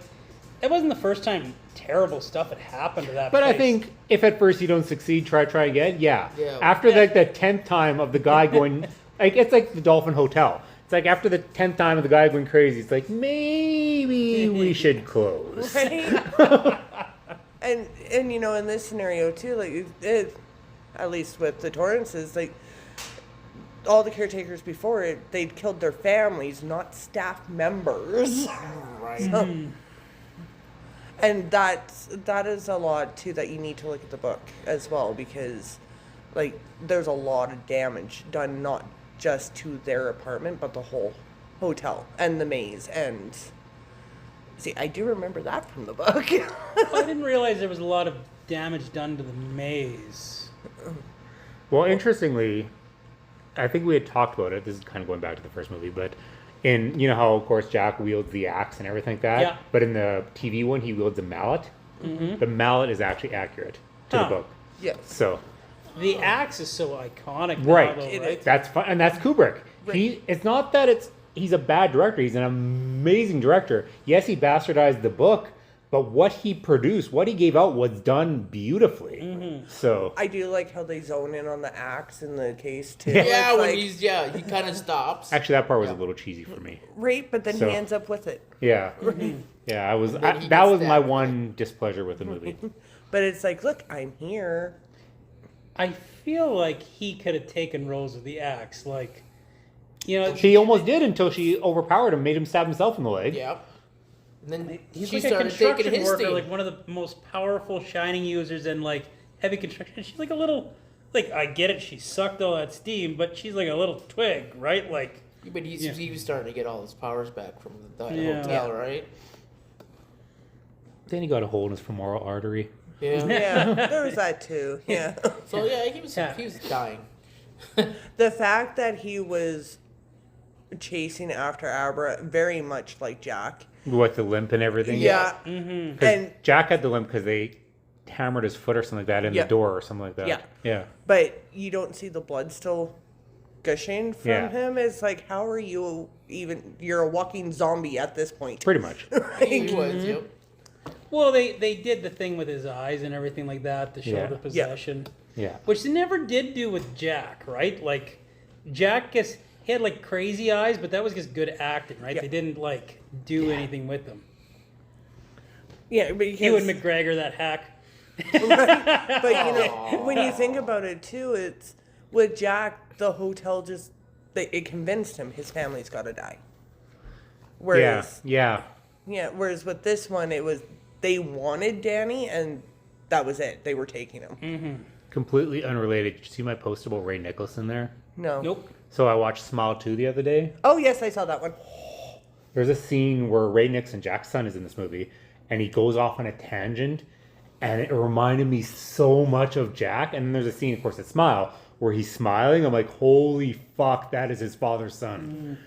that wasn't the first time terrible stuff had happened to that But place. I think if at first you don't succeed, try again. Yeah. Yeah. After like the 10th time of the guy going, like it's like the Dolphin Hotel. It's like after the 10th time of the guy going crazy, it's like maybe we should close. right? and in this scenario too, like at least with the Torrances, like all the caretakers before it, they'd killed their families, not staff members. Right. So- and that is a lot too that you need to look at the book as well, because like there's a lot of damage done, not just to their apartment but the whole hotel and the maze. And see, I do remember that from the book. I didn't realize there was a lot of damage done to the maze. Well, interestingly, I think we had talked about it. This is kind of going back to the first movie, but in how of course Jack wields the axe and everything like that. Yeah. But in the TV one, he wields a mallet. Mm-hmm. The mallet is actually accurate to Huh. the book. Yes. So The axe is so iconic, now, right, though, It right? is. that's fun, and that's Kubrick. It's not that he's a bad director. He's an amazing director. Yes, he bastardized the book, but what he produced, what he gave out, was done beautifully. Mm-hmm. So I do like how they zone in on the axe in the case too. Yeah, It's when like, he kind of stops. actually, that part was Yeah. a little cheesy for me. right, but then So- he ends up with it. Yeah, yeah. then he That gets was my stabbed. one displeasure with the movie. But it's like, look, I'm here. I feel like he could have taken Rose with the axe, like, She almost did until she overpowered him, made him stab himself in the leg. Yeah. And then He's she like a started taking construction his worker, thing. like one of the most powerful Shining users in like heavy construction. She's like a little, like I get it, she sucked all that steam, but she's like a little twig, right? Like But he was starting to get all his powers back from the Yeah. hotel, right? Then he got a hole in his femoral artery. Yeah. Yeah, there was that too. Yeah. So yeah, he was dying. The fact that he was chasing after Abra, very much like Jack. With the limp and everything. Yeah. Mm-hmm. 'Cause And Jack had the limp because they hammered his foot or something like that in Yeah. the door or something like that. Yeah. Yeah. but you don't see the blood still gushing from Yeah. him. It's like, how are you even? You're a walking zombie at this point. Pretty much. He was. Yep. Well, they did the thing with his eyes and everything like that to show Yeah. the possession, Yeah. which they never did do with Jack, right? Like, Jack he had like crazy eyes, but that was just good acting, right? Yeah. They didn't like do anything with them. Yeah, because, Ewan McGregor, that hack. but you know, when you think about it too, it's with Jack, the hotel just it convinced him his family's got to die. Whereas, Yeah. whereas with this one, it was they wanted Danny, and that was it. They were taking him. Completely unrelated. Did you see my post about Ray Nicholson there? No. Nope. So I watched Smile 2 the other day. Oh yes, I saw that one. There's a scene where Ray Nixon, Jack's son, is in this movie, and he goes off on a tangent, and it reminded me so much of Jack. And then there's a scene, of course, at Smile, where he's smiling. I'm like, holy fuck, that is his father's son.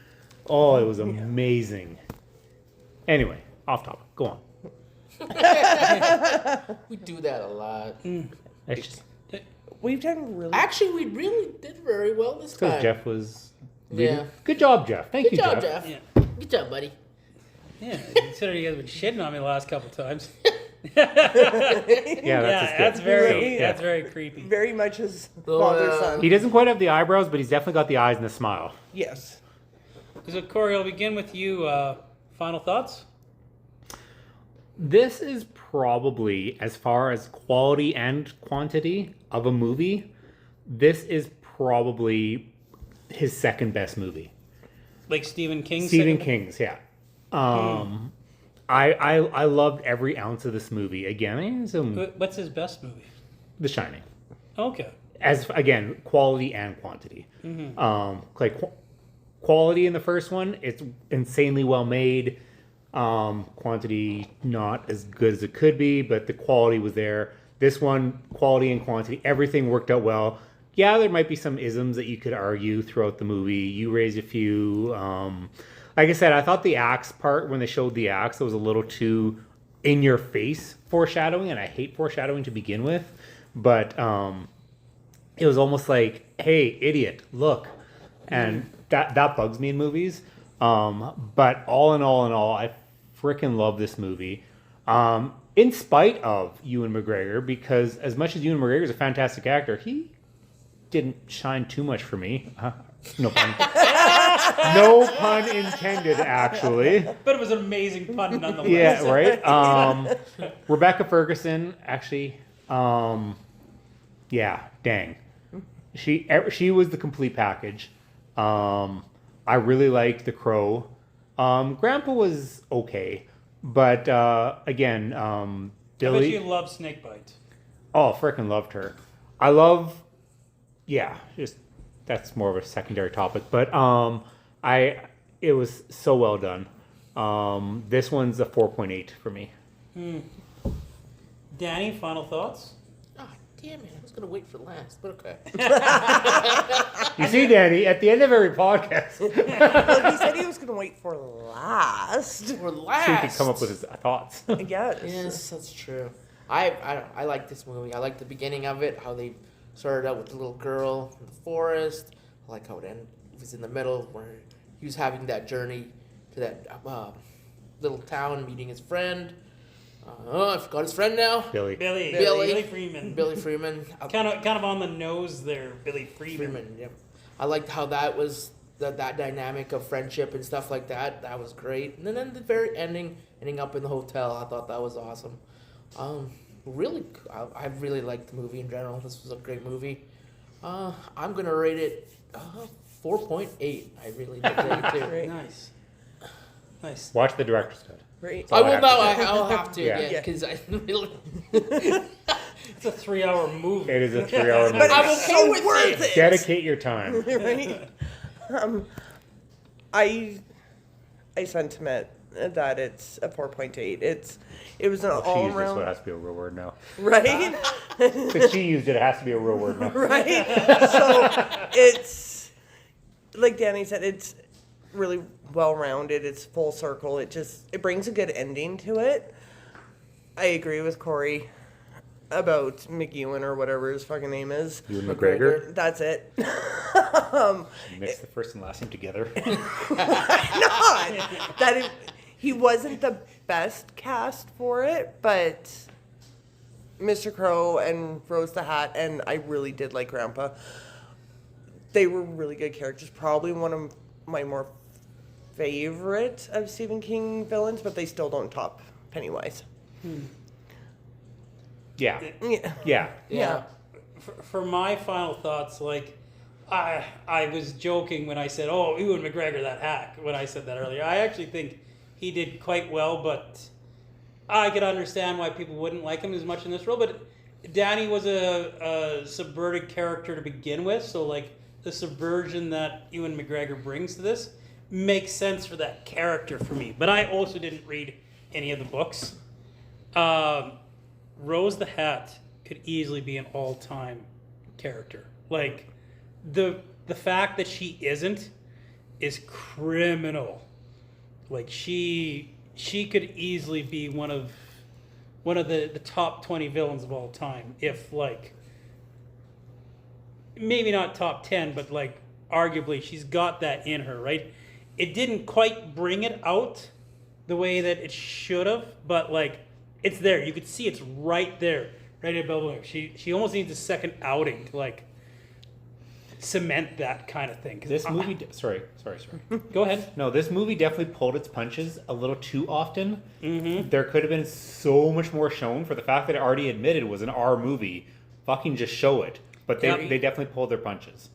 Oh, it was amazing. Anyway, off topic. Go on. We do that a lot. It's just We've done really. Actually, we really did very well this because time. Jeff was. Yeah. Good job, Jeff. Thank Good you, job, Jeff. Jeff. Yeah. Good job, buddy. Yeah, considering you guys have been shitting on me the last couple times. Yeah, that's Yeah, just that's good. very Yeah. that's very creepy. very much his So, father son. He doesn't quite have the eyebrows, but he's definitely got the eyes and the smile. Yes. So Corey, I'll begin with you. Final thoughts? This is probably, as far as quality and quantity of a movie, this is probably his second best movie. Like Stephen King? Stephen King's, yeah. I loved every ounce of this movie. Again, What's his best movie? The Shining. Okay. As again, quality and quantity. Quality in the first one, it's insanely well made. Quantity not as good as it could be, but the quality was there. This one, quality and quantity, everything worked out well. Yeah, there might be some isms that you could argue throughout the movie. You raised a few. Like I said, I thought the axe part, when they showed the axe, it was a little too in your face foreshadowing, and I hate foreshadowing to begin with. But it was almost like, hey, idiot, look. And that bugs me in movies. But all in all, I freaking love this movie. In spite of Ewan McGregor, because as much as Ewan McGregor is a fantastic actor, he didn't shine too much for me. No pun. No pun intended, actually. But it was an amazing pun nonetheless. Yeah, right. Rebecca Ferguson, actually. Yeah, dang. She was the complete package. I really liked The Crow. Grandpa was okay, but again, I bet Billy. you love Snakebite. Oh, freaking loved her. I love. Yeah, just that's more of a secondary topic, but it was so well done. This one's a 4.8 for me. Danny, final thoughts? Ah, damn it! I was gonna wait for last, but okay. You see, Danny, at the end of every podcast, Well, he said he was going to wait for last. For so last. he could come up with his thoughts. Yes. Yes, that's true. I like this movie. I like the beginning of it, how they started out with the little girl in the forest. I like how it was in the middle, where he was having that journey to that little town, meeting his friend. I forgot his friend now. Billy. Billy Freeman. Billy Freeman. Kind of on the nose there, Billy Freeman. Freeman. Yep. I liked how that was that dynamic of friendship and stuff like that. That was great. And then the very ending up in the hotel. I thought that was awesome. Really, I really liked the movie in general. This was a great movie. I'm gonna rate it 4.8. I really did rate it too. Nice. Nice. Watch the director's cut. Right. all I I will have now. to I'll have to Yeah. again Yeah. because I really. It's a 3-hour movie. It is a 3-hour But movie. I'm it's okay so with worth it. it. Dedicate your time. Right? I sentiment that it's a 4.8. It was an Well, she all used it, so it around has to be a real word now. right. Since she used it, it has to be a real word now. Right. So it's like Danny said, it's really well rounded. It's full circle. It brings a good ending to it. I agree with Corey about McEwen or whatever his fucking name is. Ewan McGregor. That's it. Mix the first and last name together. He wasn't the best cast for it, but Mr. Crow and Rose the Hat, and I really did like Grandpa. They were really good characters. Probably one of my more favorite of Stephen King villains, but they still don't top Pennywise. Yeah. Yeah. Yeah. Yeah. For my final thoughts, like I was joking when I said, "Oh, Ewan McGregor, that hack." When I said that earlier, I actually think he did quite well, but I could understand why people wouldn't like him as much in this role. But Danny was a subverted character to begin with, so like the subversion that Ewan McGregor brings to this makes sense for that character for me. But I also didn't read any of the books. Rose the Hat could easily be an all-time character. Like the fact that she isn't is criminal. Like she could easily be one of the top 20 villains of all time, if like maybe not top 10, but like arguably she's got that in her, right? It didn't quite bring it out the way that it should have, but like it's there. You could see it's right there, right at Belvoir. She almost needs a second outing to like cement that kind of thing. 'Cause This movie. Sorry. Go ahead. No, this movie definitely pulled its punches a little too often. Mm-hmm. There could have been so much more shown for the fact that it already admitted it was an R movie. Fucking just show it. But they definitely pulled their punches.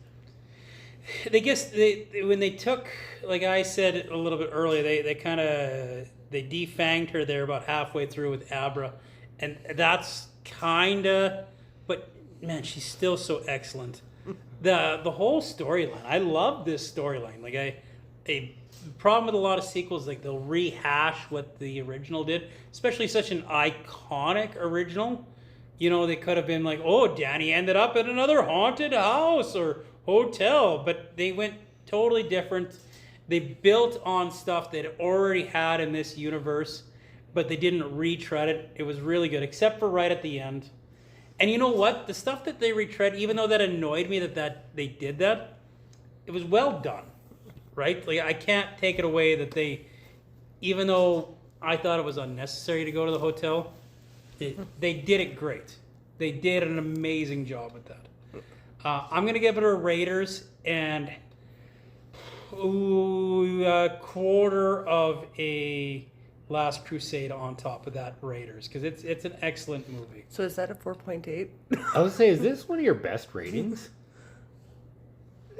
When they took, like I said a little bit earlier, they kind of they defanged her there about halfway through with Abra, and that's kind of, but man, she's still so excellent. The whole storyline, I love this storyline. Like a problem with a lot of sequels, like they'll rehash what the original did, especially such an iconic original. You know, they could have been like, oh, Danny ended up in another haunted house or hotel, but they went totally different. They built on stuff they'd already had in this universe, but they didn't retread it. It was really good, except for right at the end. And you know what? The stuff that they retread, even though that annoyed me that they did that, it was well done, right? Like I can't take it away that they, even though I thought it was unnecessary to go to the hotel, they did it great. They did an amazing job with that. I'm gonna give it a Raiders and a quarter of a Last Crusade on top of that Raiders, because it's an excellent movie. So is that a 4.8? I would say, is this one of your best ratings?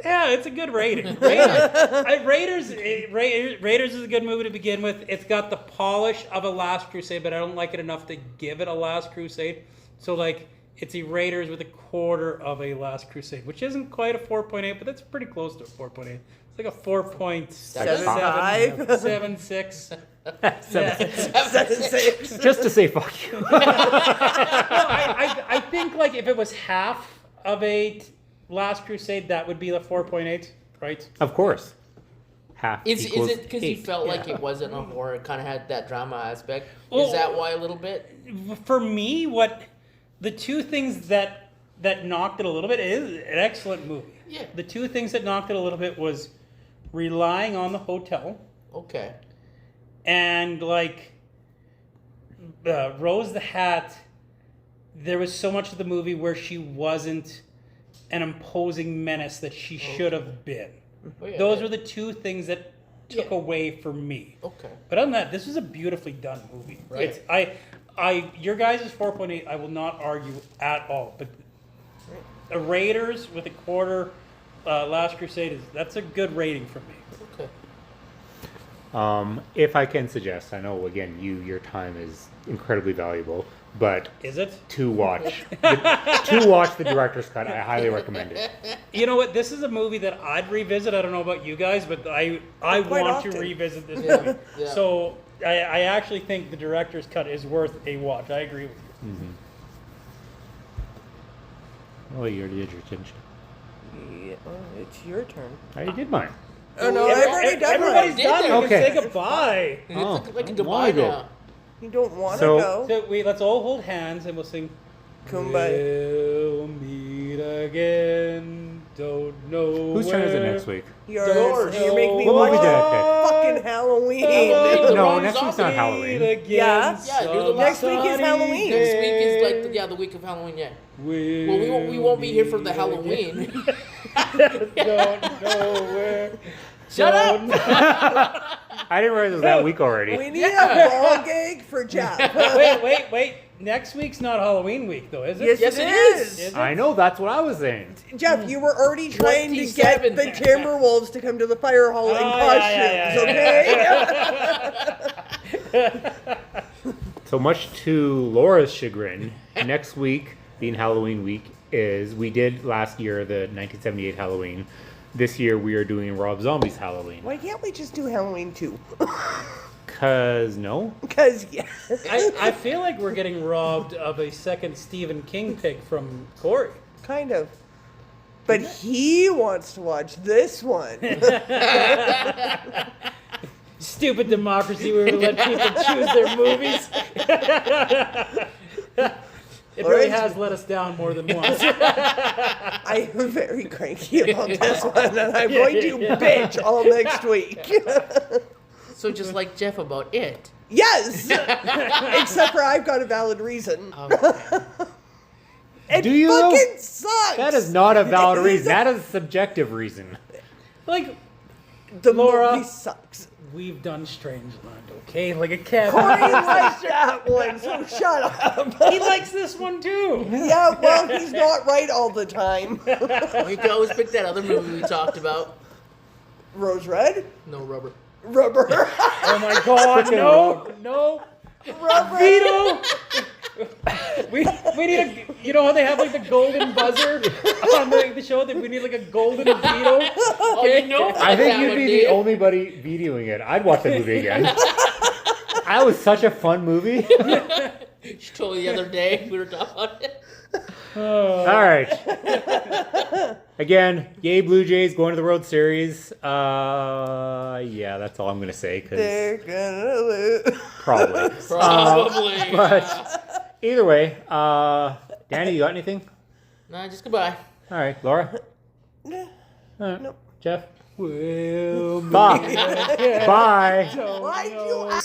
Yeah, it's a good rating. Raiders is a good movie to begin with. It's got the polish of a Last Crusade, but I don't like it enough to give it a Last Crusade. So like it's a Raiders with a quarter of a Last Crusade, which isn't quite a 4.8, but that's pretty close to a 4.8. It's like a 4.75, 7.6. Just to say fuck you. I think like if it was half of a Last Crusade, that would be the 4.8, right? Of course. Half Is equals it because you 8. felt like it wasn't a horror, it kind of had that drama aspect? Well, is that why a little bit? For me, what the two things that knocked it a little bit is an excellent movie. Yeah. The two things that knocked it a little bit was relying on the hotel Okay. and like Rose the Hat. There was so much of the movie where she wasn't an imposing menace that she should have been. Oh, yeah, Those yeah. were the two things that took away from me. Okay. But other than that, this is a beautifully done movie. Right. It's, your guys' 4.8, I will not argue at all. But a Raiders with a quarter, Last Crusade, that's a good rating for me. Okay. If I can suggest, I know again your time is incredibly valuable. but Is it? to watch the director's cut, I highly recommend it. You know what? This is a movie that I'd revisit. I don't know about you guys, but I Quite want to often. revisit this Yeah, movie. yeah. So I actually think the director's cut is worth a watch. I agree with you. Oh, you already did your chin. Yeah, it's your turn. I already did mine. Oh no, I've already done Everybody's mine. did done. that. We can Okay. say goodbye. It's Oh, like a I goodbye wanna go. now. You don't want to So- go. So let's all hold hands and we'll sing. Kumbaya. We'll meet again. Don't know Whose turn is it where. next week? Yours. You make me What watch movie did I pick? fucking Halloween. Halloween. No, Ron next week's not Zombie. Halloween. Yeah. Yeah, you're the Next week is sunny Halloween. day. This week is like the week of Halloween. Yeah. Well, we won't be here for the Halloween. Don't know where. Shut up. I didn't realize it was that week already. We need a ball gag for Jeff. Wait. Next week's not Halloween week, though, is it? Yes, Yes, it it is. Is it? I know, that's what I was saying. Jeff, you were already trying to get 27. the Timberwolves to come to the fire hall in costumes, okay? So much to Laura's chagrin, next week, being Halloween week, is we did last year the 1978 Halloween. This year we are doing Rob Zombie's Halloween. Why can't we just do Halloween 2? Cause no? Because, yeah. I feel like we're getting robbed of a second Stephen King pick from Corey. Kind of. But he wants to watch this one. Stupid democracy, we would let people choose their movies. It really has let us down more than once. I am very cranky about this one, and I'm going to bitch all next week. So just like Jeff about it. Yes! Except for I've got a valid reason. Okay. It Do you though? fucking sucks! That is not a valid reason. That is a subjective reason. Like, The Laura. movie sucks. we've done Strangeland, okay? Like, it can't. Corey likes that one, so shut up. He likes this one too. Yeah, well, he's not right all the time. We could always pick that other movie we talked about. Rose Red? No rubber. Rubber. Oh my God! No! Rubber. Veto! We need a. You know how they have like the golden buzzer on the show? That we need like a golden veto. Oh, you know about I think that you'd one, be Dave. the only buddy vetoing it. I'd watch that movie again. That was such a fun movie. She told me the other day we were talking about it. All right. Again, yay Blue Jays going to the World Series. Yeah, that's all I'm gonna say. Cause They're gonna lose. probably. Probably. But either way, Danny, you got anything? Nah, just goodbye. All right, Laura. Nah, All right. Nope. Jeff. Well, Bye. Bye. Why'd you